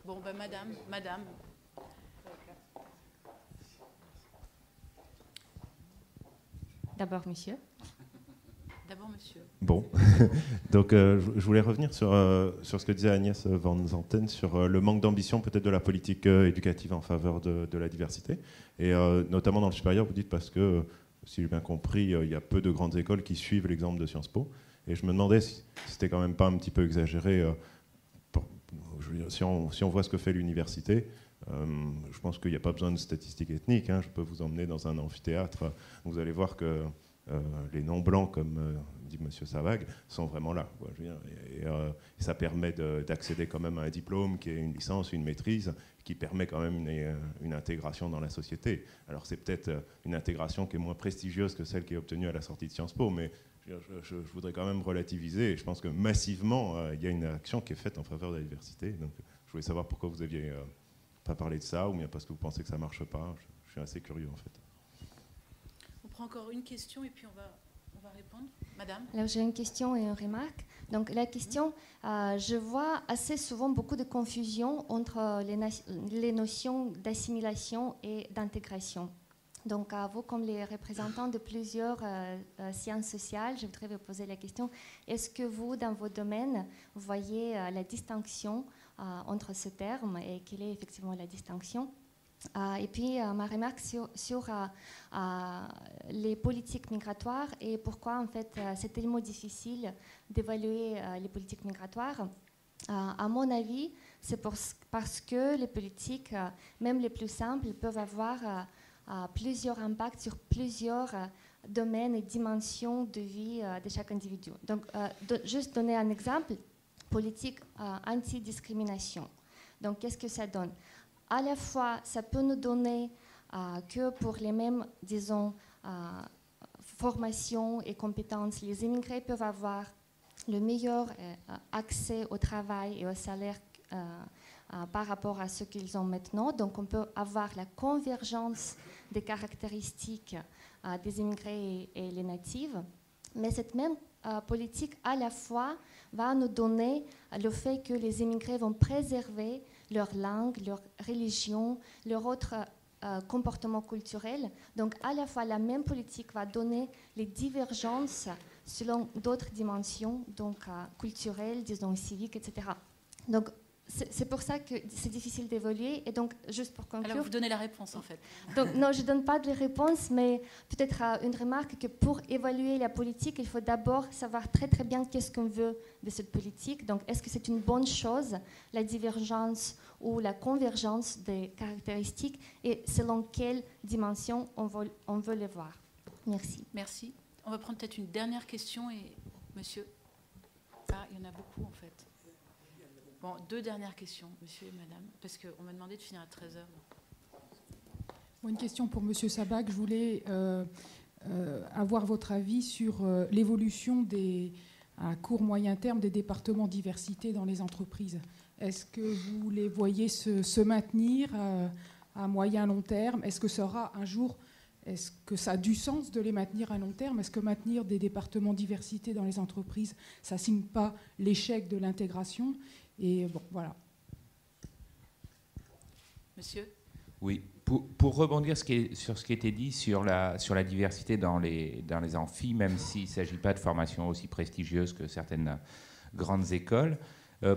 Bon, ben madame. D'abord, monsieur. D'abord, monsieur. Bon, donc je voulais revenir sur ce que disait Agnès Van Zanten sur le manque d'ambition peut-être de la politique éducative en faveur de la diversité. Et notamment dans le supérieur, vous dites parce que, si j'ai bien compris, il y a peu de grandes écoles qui suivent l'exemple de Sciences Po. Et je me demandais si c'était quand même pas un petit peu exagéré. Je veux dire, si on voit ce que fait l'université, je pense qu'il n'y a pas besoin de statistiques ethniques. Hein. Je peux vous emmener dans un amphithéâtre. Vous allez voir que les non-blancs, comme dit M. Savag, sont vraiment là. Quoi, je veux dire. Et ça permet d'accéder quand même à un diplôme qui est une licence, une maîtrise, qui permet quand même une intégration dans la société. Alors c'est peut-être une intégration qui est moins prestigieuse que celle qui est obtenue à la sortie de Sciences Po, mais je voudrais quand même relativiser. Et je pense que massivement, il y a une action qui est faite en faveur de la diversité. Donc je voulais savoir pourquoi vous aviez pas parlé de ça, ou bien parce que vous pensez que ça ne marche pas. Je suis assez curieux en fait. On prend encore une question et puis on va répondre. Madame? Alors j'ai une question et une remarque. Donc la question, je vois assez souvent beaucoup de confusion entre les notions d'assimilation et d'intégration. Donc vous, comme les représentants de plusieurs sciences sociales, je voudrais vous poser la question, est-ce que vous, dans vos domaines, voyez la distinction entre ce terme et quelle est effectivement la distinction? Et puis ma remarque sur les politiques migratoires et pourquoi en fait c'est tellement difficile d'évaluer les politiques migratoires. À mon avis, c'est parce que les politiques, même les plus simples, peuvent avoir plusieurs impacts sur plusieurs domaines et dimensions de vie de chaque individu. Donc, juste donner un exemple, politique anti-discrimination. Donc, qu'est-ce que ça donne? À la fois, ça peut nous donner que pour les mêmes, disons, formation et compétences, les immigrés peuvent avoir le meilleur accès au travail et au salaire par rapport à ce qu'ils ont maintenant. Donc on peut avoir la convergence des caractéristiques des immigrés et les natifs. Mais cette même politique, à la fois, va nous donner le fait que les immigrés vont préserver leur langue, leur religion, leur autre comportement culturel. Donc, à la fois, la même politique va donner les divergences selon d'autres dimensions, donc culturelles, disons civiques, etc. Donc, c'est pour ça que c'est difficile d'évoluer. Et donc, juste pour conclure... Alors, vous donnez la réponse, en fait. Donc, non, je ne donne pas de réponse, mais peut-être une remarque que pour évaluer la politique, il faut d'abord savoir très, très bien qu'est-ce qu'on veut de cette politique. Donc, est-ce que c'est une bonne chose, la divergence ou la convergence des caractéristiques, et selon quelle dimension on veut les voir. Merci. Merci. On va prendre peut-être une dernière question. Et monsieur... Ah, il y en a beaucoup, en fait. Bon, 2 dernières questions, monsieur et madame, parce qu'on m'a demandé de finir à 13h. Une question pour monsieur Sabac. Je voulais avoir votre avis sur l'évolution à court moyen terme des départements diversité dans les entreprises. Est-ce que vous les voyez se maintenir à moyen long terme? Est-ce que ça aura un jour, est-ce que ça a du sens de les maintenir à long terme? Est-ce que maintenir des départements diversité dans les entreprises, ça ne signe pas l'échec de l'intégration? Et bon, voilà. Monsieur? Oui, pour rebondir sur ce qui était dit sur la diversité dans les amphis, même s'il ne s'agit pas de formations aussi prestigieuses que certaines grandes écoles,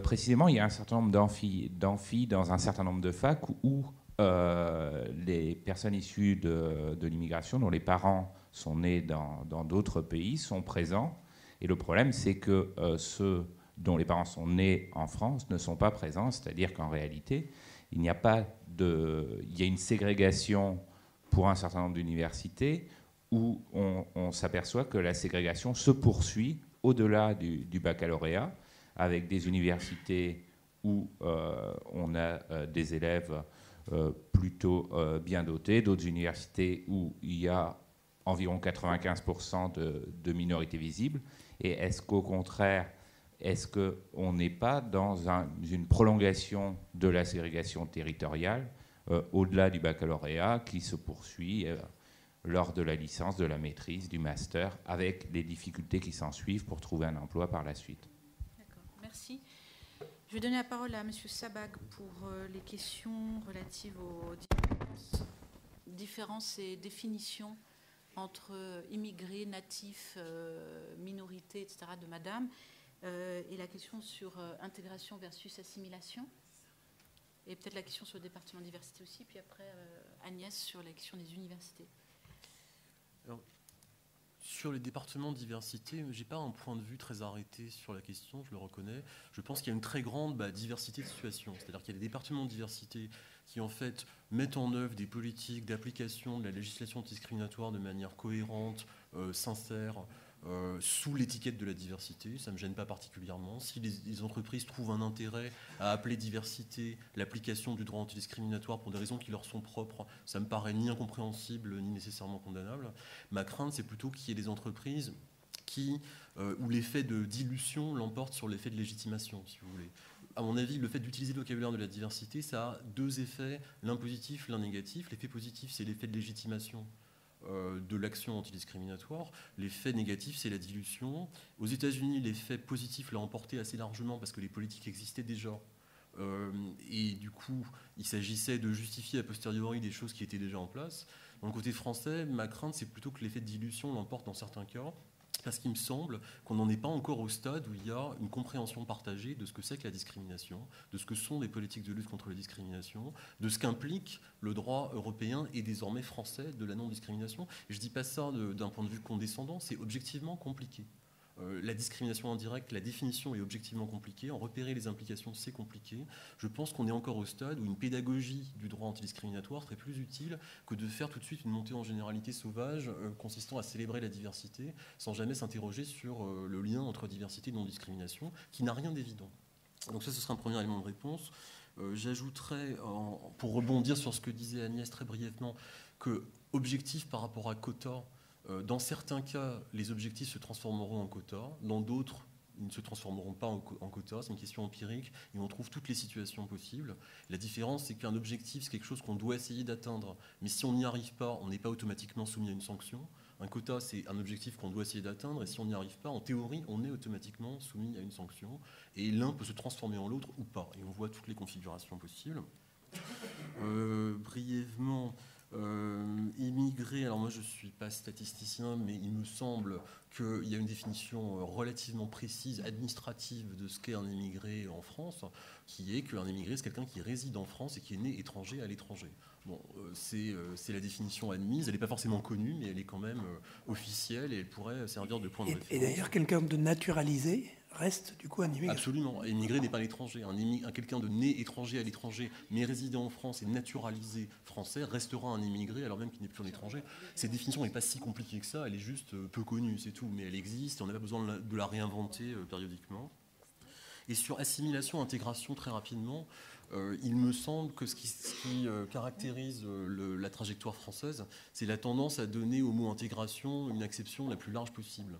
précisément, il y a un certain nombre d'amphis dans un certain nombre de facs où les personnes issues de l'immigration, dont les parents sont nés dans d'autres pays, sont présents. Et le problème, c'est que ceux dont les parents sont nés en France ne sont pas présents, c'est-à-dire qu'en réalité, il y a une ségrégation pour un certain nombre d'universités où on s'aperçoit que la ségrégation se poursuit au-delà du baccalauréat, avec des universités où on a des élèves plutôt bien dotés, d'autres universités où il y a environ 95% de minorités visibles. Et est-ce qu'au contraire, est-ce qu'on n'est pas dans une prolongation de la ségrégation territoriale au-delà du baccalauréat qui se poursuit lors de la licence, de la maîtrise, du master, avec les difficultés qui s'en suivent pour trouver un emploi par la suite? D'accord, merci. Je vais donner la parole à M. Sabac pour les questions relatives aux différences et définitions entre immigrés, natifs, minorités, etc. de madame. Et la question sur intégration versus assimilation. Et peut-être la question sur le département diversité aussi. Puis après, Agnès, sur la question des universités. Alors, sur les départements diversité, je n'ai pas un point de vue très arrêté sur la question, je le reconnais. Je pense qu'il y a une très grande diversité de situations. C'est-à-dire qu'il y a des départements de diversité qui, en fait, mettent en œuvre des politiques d'application de la législation discriminatoire de manière cohérente, sincère, sous l'étiquette de la diversité. Ça ne me gêne pas particulièrement. Si les entreprises trouvent un intérêt à appeler diversité l'application du droit antidiscriminatoire pour des raisons qui leur sont propres, ça me paraît ni incompréhensible ni nécessairement condamnable. Ma crainte, c'est plutôt qu'il y ait des entreprises où l'effet de dilution l'emporte sur l'effet de légitimation, si vous voulez. À mon avis, le fait d'utiliser le vocabulaire de la diversité, ça a 2 effets, l'un positif, l'un négatif. L'effet positif, c'est l'effet de légitimation de l'action antidiscriminatoire. L'effet négatif, c'est la dilution. Aux États-Unis, l'effet positif l'a emporté assez largement parce que les politiques existaient déjà. Et du coup, il s'agissait de justifier a posteriori des choses qui étaient déjà en place. Dans le côté français, ma crainte, c'est plutôt que l'effet de dilution l'emporte dans certains cas, parce qu'il me semble qu'on n'en est pas encore au stade où il y a une compréhension partagée de ce que c'est que la discrimination, de ce que sont les politiques de lutte contre la discrimination, de ce qu'implique le droit européen et désormais français de la non-discrimination. Et je ne dis pas ça d'un point de vue condescendant, c'est objectivement compliqué. La discrimination indirecte, la définition est objectivement compliquée. En repérer les implications, c'est compliqué. Je pense qu'on est encore au stade où une pédagogie du droit antidiscriminatoire serait plus utile que de faire tout de suite une montée en généralité sauvage consistant à célébrer la diversité sans jamais s'interroger sur le lien entre diversité et non-discrimination, qui n'a rien d'évident. Donc ça, ce sera un premier élément de réponse. J'ajouterais, pour rebondir sur ce que disait Agnès très brièvement, que objectif par rapport à quota, Dans certains cas, les objectifs se transformeront en quotas. Dans d'autres, ils ne se transformeront pas en quotas. C'est une question empirique et on trouve toutes les situations possibles. La différence, c'est qu'un objectif, c'est quelque chose qu'on doit essayer d'atteindre. Mais si on n'y arrive pas, on n'est pas automatiquement soumis à une sanction. Un quota, c'est un objectif qu'on doit essayer d'atteindre. Et si on n'y arrive pas, en théorie, on est automatiquement soumis à une sanction. Et l'un peut se transformer en l'autre ou pas. Et on voit toutes les configurations possibles. Brièvement... immigré, alors moi je ne suis pas statisticien, mais il me semble qu'il y a une définition relativement précise, administrative de ce qu'est un immigré en France, qui est qu'un immigré c'est quelqu'un qui réside en France et qui est né étranger à l'étranger. Bon, c'est la définition admise, elle n'est pas forcément connue, mais elle est quand même officielle et elle pourrait servir de point de référence. Et d'ailleurs, quelqu'un de naturalisé reste du coup un immigré. Absolument. Immigré n'est pas l'étranger. Quelqu'un de né étranger à l'étranger, mais résidant en France et naturalisé français, restera un immigré alors même qu'il n'est plus un étranger. Cette définition n'est pas si compliquée que ça, elle est juste peu connue, c'est tout. Mais elle existe et on n'a pas besoin de la réinventer périodiquement. Et sur assimilation, intégration, très rapidement, il me semble que ce qui caractérise la trajectoire française, c'est la tendance à donner au mot intégration une acception la plus large possible.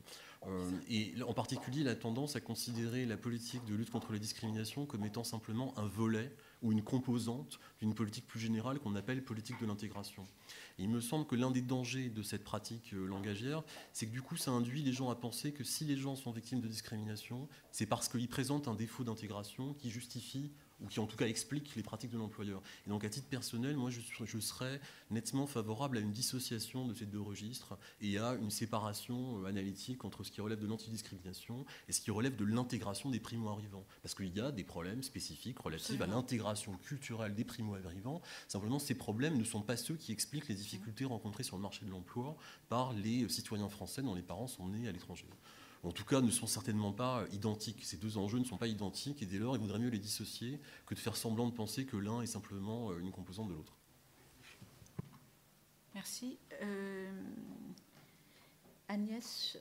Et en particulier la tendance à considérer la politique de lutte contre les discriminations comme étant simplement un volet ou une composante d'une politique plus générale qu'on appelle politique de l'intégration. Et il me semble que l'un des dangers de cette pratique langagière, c'est que du coup ça induit les gens à penser que si les gens sont victimes de discrimination, c'est parce qu'ils présentent un défaut d'intégration qui justifie ou qui en tout cas explique les pratiques de l'employeur. Et donc à titre personnel, moi je serais nettement favorable à une dissociation de ces deux registres et à une séparation analytique entre ce qui relève de l'antidiscrimination et ce qui relève de l'intégration des primo-arrivants. Parce qu'il y a des problèmes spécifiques relatifs à l'intégration culturelle des primo-arrivants. Simplement, ces problèmes ne sont pas ceux qui expliquent les difficultés rencontrées sur le marché de l'emploi par les citoyens français dont les parents sont nés à l'étranger. En tout cas, ne sont certainement pas identiques. Ces deux enjeux ne sont pas identiques et dès lors, il vaudrait mieux les dissocier que de faire semblant de penser que l'un est simplement une composante de l'autre. Merci. Agnès,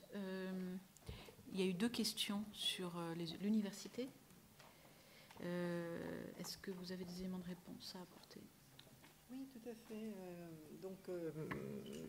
il y a eu 2 questions sur l'université. Est-ce que vous avez des éléments de réponse à apporter ? Oui, tout à fait.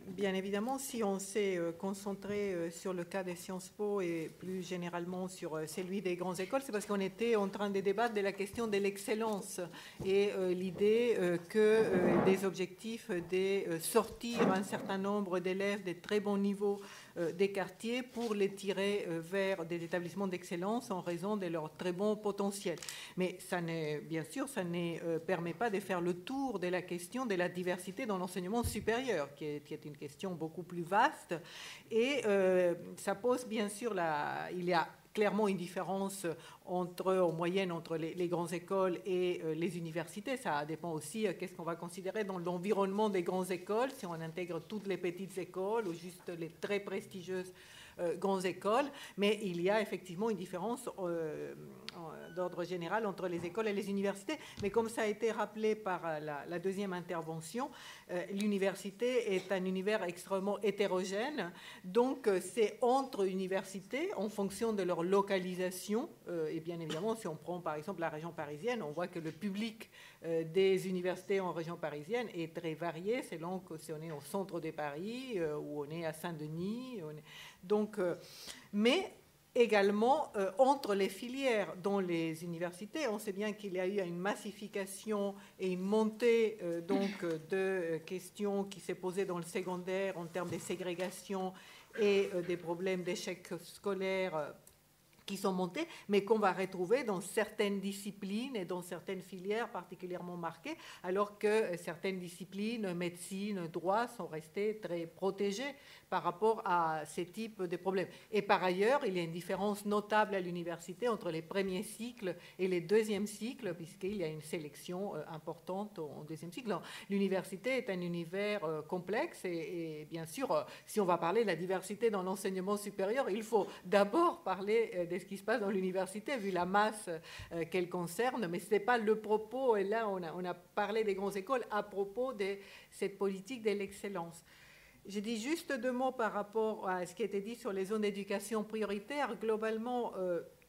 Bien évidemment, si on s'est concentré sur le cas des Sciences Po et plus généralement sur celui des grandes écoles, c'est parce qu'on était en train de débattre de la question de l'excellence et l'idée que des objectifs de sortir un certain nombre d'élèves de très bons niveaux des quartiers pour les tirer vers des établissements d'excellence en raison de leur très bon potentiel. Mais ça bien sûr, ça ne permet pas de faire le tour de la question de la diversité dans l'enseignement supérieur, qui est une question beaucoup plus vaste. Et ça pose bien sûr il y a clairement une différence en moyenne entre les grandes écoles et les universités. Ça dépend aussi qu'est-ce qu'on va considérer dans l'environnement des grandes écoles, si on intègre toutes les petites écoles ou juste les très prestigieuses grandes écoles. Mais il y a effectivement une différence d'ordre général entre les écoles et les universités. Mais comme ça a été rappelé par la deuxième intervention, l'université est un univers extrêmement hétérogène. Donc, c'est entre universités, en fonction de leur localisation. Et bien évidemment, si on prend par exemple la région parisienne, on voit que le public des universités en région parisienne est très varié, selon si on est au centre de Paris ou on est à Saint-Denis. Donc, mais également entre les filières dans les universités, on sait bien qu'il y a eu une massification et une montée de questions qui s'est posée dans le secondaire en termes de ségrégation et des problèmes d'échec scolaire qui sont montés, mais qu'on va retrouver dans certaines disciplines et dans certaines filières particulièrement marquées, alors que certaines disciplines, médecine, droit, sont restées très protégées par rapport à ces types de problèmes. Et par ailleurs, il y a une différence notable à l'université entre les premiers cycles et les deuxièmes cycles, puisqu'il y a une sélection importante au deuxième cycle. L'université est un univers complexe et bien sûr, si on va parler de la diversité dans l'enseignement supérieur, il faut d'abord parler de ce qui se passe dans l'université, vu la masse qu'elle concerne, mais ce n'est pas le propos. Et là, on a parlé des grandes écoles à propos de cette politique de l'excellence. Je dis juste 2 mots par rapport à ce qui a été dit sur les zones d'éducation prioritaire. Globalement,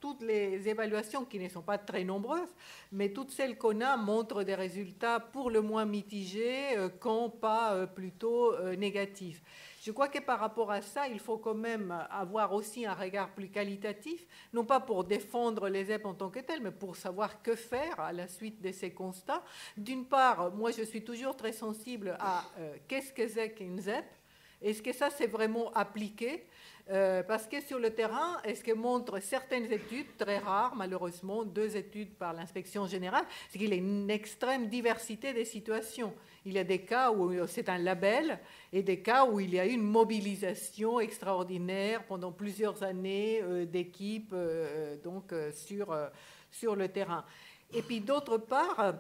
toutes les évaluations, qui ne sont pas très nombreuses, mais toutes celles qu'on a montrent des résultats pour le moins mitigés, quand pas plutôt négatifs. Je crois que par rapport à ça, il faut quand même avoir aussi un regard plus qualitatif, non pas pour défendre les ZEP en tant que tels, mais pour savoir que faire à la suite de ces constats. D'une part, moi je suis toujours très sensible à qu'est-ce que c'est qu'une ZEP. Est-ce que ça c'est vraiment appliqué? Parce que sur le terrain, est-ce que montrent certaines études, très rares malheureusement, 2 études par l'inspection générale, c'est qu'il y a une extrême diversité des situations. Il y a des cas où c'est un label et des cas où il y a eu une mobilisation extraordinaire pendant plusieurs années d'équipes sur le terrain. Et puis d'autre part,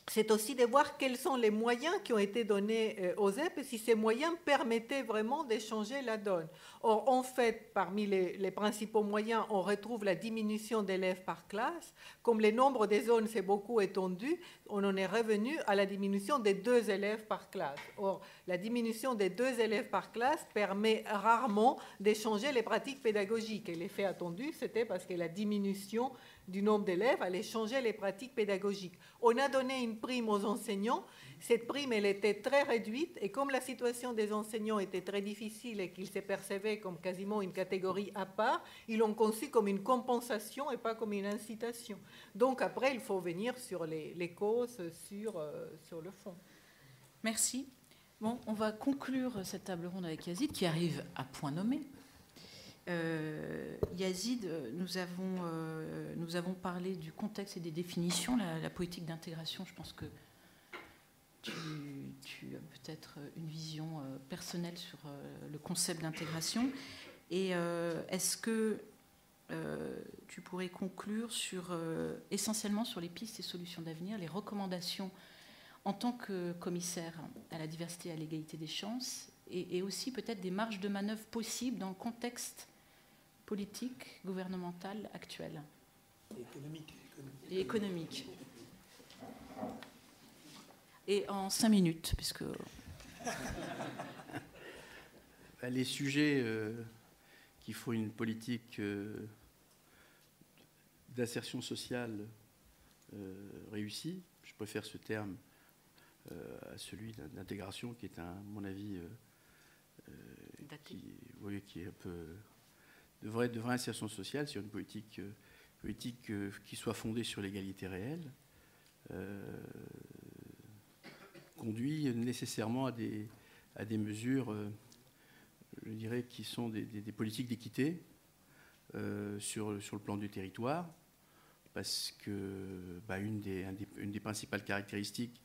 c'est aussi de voir quels sont les moyens qui ont été donnés aux ZEP et si ces moyens permettaient vraiment de changer la donne. Or, en fait, parmi les principaux moyens, on retrouve la diminution d'élèves par classe. Comme le nombre des zones s'est beaucoup étendu, on en est revenu à la diminution des 2 élèves par classe. Or, la diminution des 2 élèves par classe permet rarement de changer les pratiques pédagogiques. Et l'effet attendu, c'était parce que la diminution du nombre d'élèves allait changer les pratiques pédagogiques. On a donné une prime aux enseignants. Cette prime, elle était très réduite. Et comme la situation des enseignants était très difficile et qu'ils se percevaient comme quasiment une catégorie à part, ils l'ont conçu comme une compensation et pas comme une incitation. Donc après, il faut venir sur les causes, sur le fond. Merci. Bon, on va conclure cette table ronde avec Yazid, qui arrive à point nommé. Yazid, nous avons parlé du contexte et des définitions, la politique d'intégration. Je pense que tu as peut-être une vision personnelle sur le concept d'intégration. Et est-ce que tu pourrais conclure essentiellement sur les pistes et solutions d'avenir, les recommandations en tant que commissaire à la diversité et à l'égalité des chances, et aussi peut-être des marges de manœuvre possibles dans le contexte politique, gouvernemental actuel. Et économique. Et en 5 minutes, puisque... Les sujets qui font une politique d'insertion sociale réussie, je préfère ce terme à celui d'intégration, qui est, à mon avis, qui est un peu... de vraie insertion sociale, sur une politique qui soit fondée sur l'égalité réelle, conduit nécessairement à des mesures, je dirais, qui sont des politiques d'équité sur le plan du territoire, parce que une des principales caractéristiques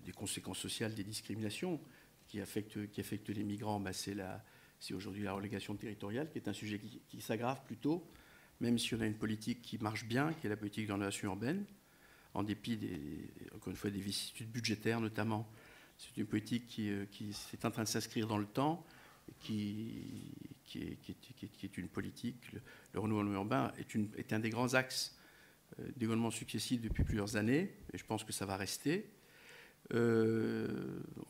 des conséquences sociales des discriminations qui affectent les migrants, c'est aujourd'hui la relégation territoriale, qui est un sujet qui s'aggrave plutôt, même si on a une politique qui marche bien, qui est la politique de rénovation urbaine, en dépit encore une fois, des vicissitudes budgétaires notamment. C'est une politique qui est en train de s'inscrire dans le temps, qui est une politique. Le renouvellement urbain est un des grands axes d'évolution successifs depuis plusieurs années, et je pense que ça va rester.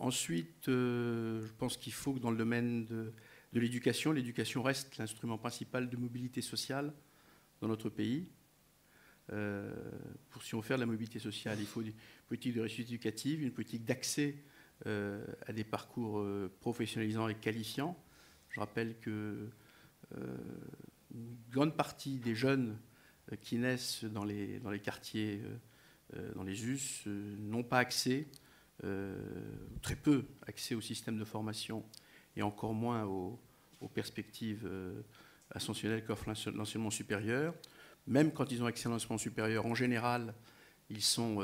Ensuite, je pense qu'il faut que dans le domaine de l'éducation reste l'instrument principal de mobilité sociale dans notre pays. Si on veut faire de la mobilité sociale, il faut une politique de réussite éducative, une politique d'accès à des parcours professionnalisants et qualifiants. Je rappelle que une grande partie des jeunes qui naissent dans les quartiers, dans les US, n'ont pas accès, très peu accès au système de formation et encore moins aux perspectives ascensionnelles qu'offre l'enseignement supérieur. Même quand ils ont accès à l'enseignement supérieur, en général, ils sont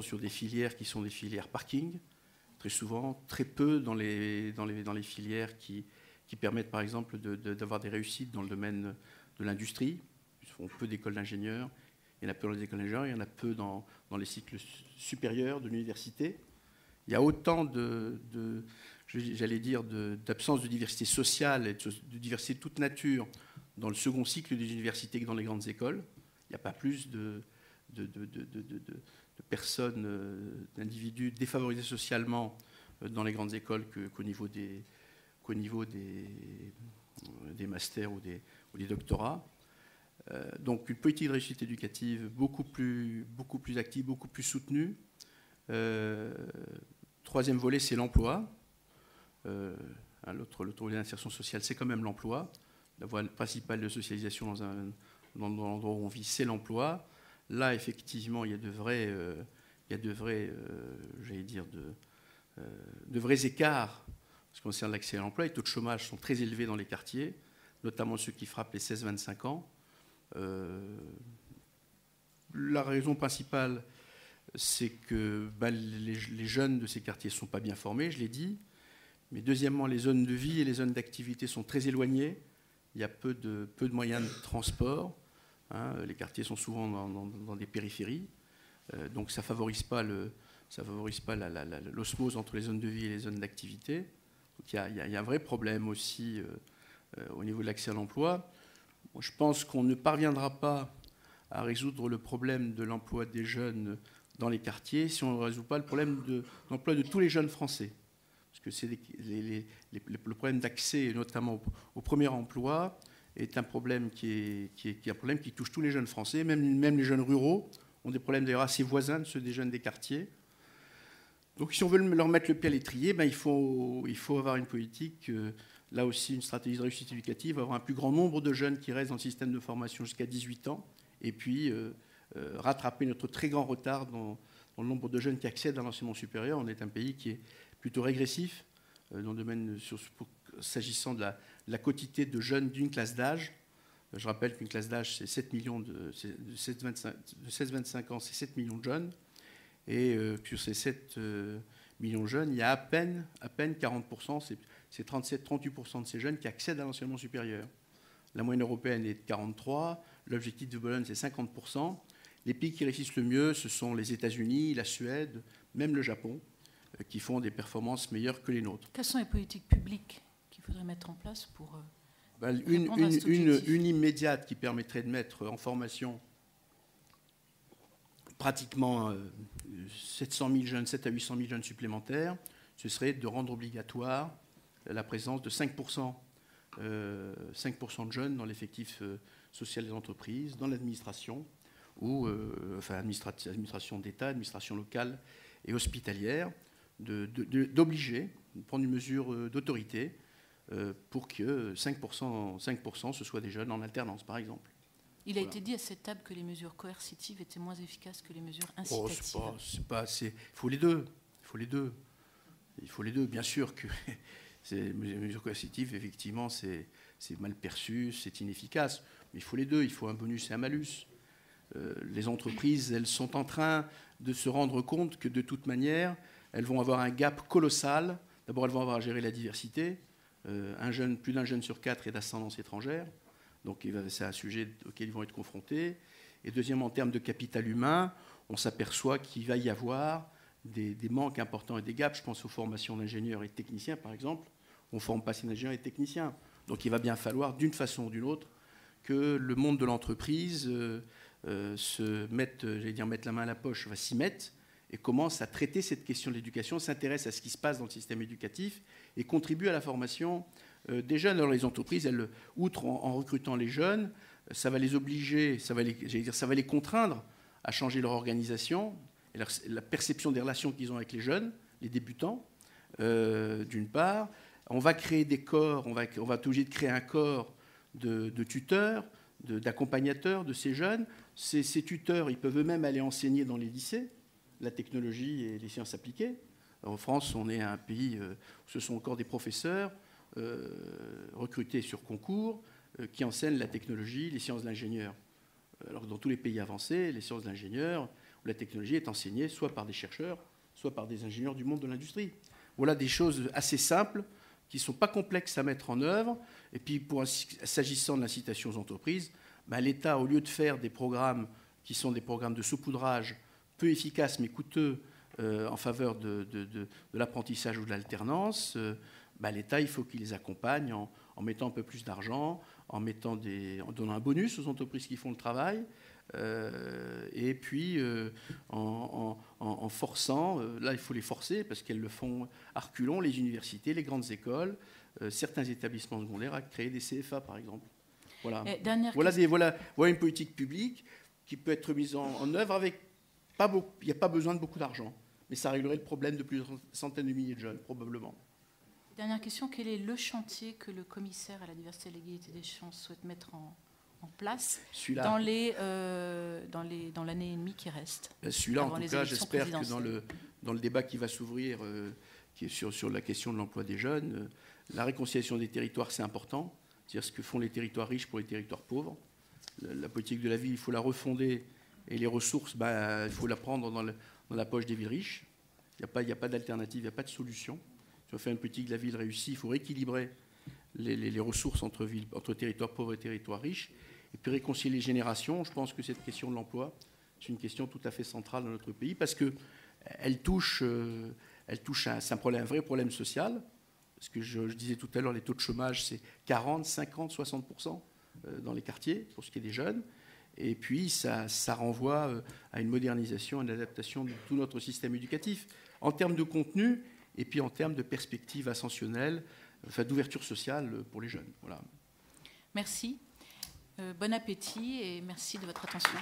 sur des filières qui sont des filières parking, très souvent, très peu dans les filières qui permettent, par exemple, d'avoir des réussites dans le domaine de l'industrie. Ils font peu d'écoles d'ingénieurs, il y en a peu dans les écoles d'ingénieurs, il y en a peu dans les cycles supérieurs de l'université. Il y a autant d'absence de diversité sociale et de diversité de toute nature dans le second cycle des universités que dans les grandes écoles. Il n'y a pas plus de personnes, d'individus défavorisés socialement dans les grandes écoles qu'au niveau des masters ou ou les doctorats. Donc une politique de réussite éducative beaucoup plus active, beaucoup plus soutenue. Troisième volet, c'est l'emploi. L'autre volet d'insertion sociale, c'est quand même l'emploi. La voie principale de socialisation dans l'endroit où on vit, c'est l'emploi. Là, effectivement, il y a de vrais, de vrais écarts en ce qui concerne l'accès à l'emploi. Les taux de chômage sont très élevés dans les quartiers, notamment ceux qui frappent les 16-25 ans. La raison principale, c'est que les jeunes de ces quartiers ne sont pas bien formés, je l'ai dit. Mais deuxièmement, les zones de vie et les zones d'activité sont très éloignées. Il y a peu de moyens de transport. Les quartiers sont souvent dans des périphéries. Donc ça ne favorise pas l'osmose entre les zones de vie et les zones d'activité. Donc il y a un vrai problème aussi au niveau de l'accès à l'emploi. Je pense qu'on ne parviendra pas à résoudre le problème de l'emploi des jeunes dans les quartiers si on ne résout pas le problème de l'emploi de tous les jeunes Français. Parce que c'est le problème d'accès, notamment au premier emploi, est un problème qui touche tous les jeunes Français, même les jeunes ruraux ont des problèmes d'ailleurs assez voisins de ceux des jeunes des quartiers. Donc si on veut leur mettre le pied à l'étrier, il faut avoir une politique, là aussi une stratégie de réussite éducative, avoir un plus grand nombre de jeunes qui restent dans le système de formation jusqu'à 18 ans, et puis rattraper notre très grand retard dans le nombre de jeunes qui accèdent à l'enseignement supérieur. On est un pays qui est plutôt régressif dans le domaine s'agissant de la quotité de jeunes d'une classe d'âge. Je rappelle qu'une classe d'âge, c'est 7 millions de 16-25 ans, c'est 7 millions de jeunes. Et sur ces 7 millions de jeunes, il y a à peine 40%, c'est 37-38% de ces jeunes qui accèdent à l'enseignement supérieur. La moyenne européenne est de 43%, l'objectif de Bologne, c'est 50%. Les pays qui réussissent le mieux, ce sont les États-Unis, la Suède, même le Japon, qui font des performances meilleures que les nôtres. Quelles sont les politiques publiques qu'il faudrait mettre en place pour une immédiate qui permettrait de mettre en formation pratiquement 700 000 jeunes, 7 à 800 000 jeunes supplémentaires, ce serait de rendre obligatoire la présence de 5% de jeunes dans l'effectif social des entreprises, dans l'administration, ou administration d'État, administration locale et hospitalière, d'obliger, de prendre une mesure d'autorité pour que 5% ce soit des jeunes en alternance, par exemple. Il a été dit à cette table que les mesures coercitives étaient moins efficaces que les mesures incitatives. Il faut les deux. Il faut les deux. Bien sûr que les mesures coercitives, effectivement, c'est mal perçu, c'est inefficace. Mais il faut les deux. Il faut un bonus et un malus. Les entreprises, elles sont en train de se rendre compte que de toute manière, elles vont avoir un gap colossal. D'abord, elles vont avoir à gérer la diversité. Plus d'un jeune sur 4 est d'ascendance étrangère. Donc c'est un sujet auquel ils vont être confrontés. Et deuxièmement, en termes de capital humain, on s'aperçoit qu'il va y avoir des manques importants et des gaps. Je pense aux formations d'ingénieurs et de techniciens, par exemple. On ne forme pas ces ingénieurs et techniciens. Donc il va bien falloir, d'une façon ou d'une autre, que le monde de l'entreprise mette la main à la poche, va s'y mettre et commence à traiter cette question de l'éducation, s'intéresse à ce qui se passe dans le système éducatif et contribue à la formation des jeunes. Alors les entreprises, outre en recrutant les jeunes, ça va les obliger, ça va les contraindre à changer leur organisation et la perception des relations qu'ils ont avec les jeunes, les débutants, d'une part. On va créer des corps, on va être obligé de créer un corps de tuteurs, d'accompagnateurs de ces jeunes. Ces tuteurs, ils peuvent eux-mêmes aller enseigner dans les lycées la technologie et les sciences appliquées. En France, on est un pays où ce sont encore des professeurs recrutés sur concours qui enseignent la technologie, les sciences de l'ingénieur. Alors que dans tous les pays avancés, les sciences de l'ingénieur ou la technologie est enseignée soit par des chercheurs, soit par des ingénieurs du monde de l'industrie. Voilà des choses assez simples qui ne sont pas complexes à mettre en œuvre. Et puis, s'agissant de l'incitation aux entreprises, l'État, au lieu de faire des programmes qui sont des programmes de saupoudrage peu efficaces mais coûteux en faveur de l'apprentissage ou de l'alternance, l'État, il faut qu'il les accompagne en mettant un peu plus d'argent, en donnant un bonus aux entreprises qui font le travail, et puis en forçant, là il faut les forcer parce qu'elles le font à reculons, les universités, les grandes écoles, certains établissements secondaires à créer des CFA par exemple. Voilà. Voilà une politique publique qui peut être mise en œuvre avec il n'y a pas besoin de beaucoup d'argent, mais ça réglerait le problème de plusieurs centaines de milliers de jeunes, probablement. Dernière question, quel est le chantier que le commissaire à la diversité et à l'égalité des chances souhaite mettre en place dans l'année et demie qui reste? Celui-là, en tout cas, j'espère que dans le débat qui va s'ouvrir, qui est sur la question de l'emploi des jeunes, la réconciliation des territoires, c'est important. C'est-à-dire ce que font les territoires riches pour les territoires pauvres. La politique de la ville, il faut la refonder, et les ressources, il faut la prendre dans la poche des villes riches. Il n'y a pas d'alternative, il n'y a pas de solution. Si on fait une politique de la ville réussie, il faut rééquilibrer les ressources entre territoires pauvres et territoires riches, et puis réconcilier les générations. Je pense que cette question de l'emploi, c'est une question tout à fait centrale dans notre pays, parce qu'elle touche c'est un vrai problème social. Parce que je disais tout à l'heure, les taux de chômage, c'est 40, 50, 60% dans les quartiers, pour ce qui est des jeunes. Et puis, ça renvoie à une modernisation, à une adaptation de tout notre système éducatif, en termes de contenu, et puis en termes de perspectives ascensionnelles, d'ouverture sociale pour les jeunes. Voilà. Merci. Bon appétit et merci de votre attention.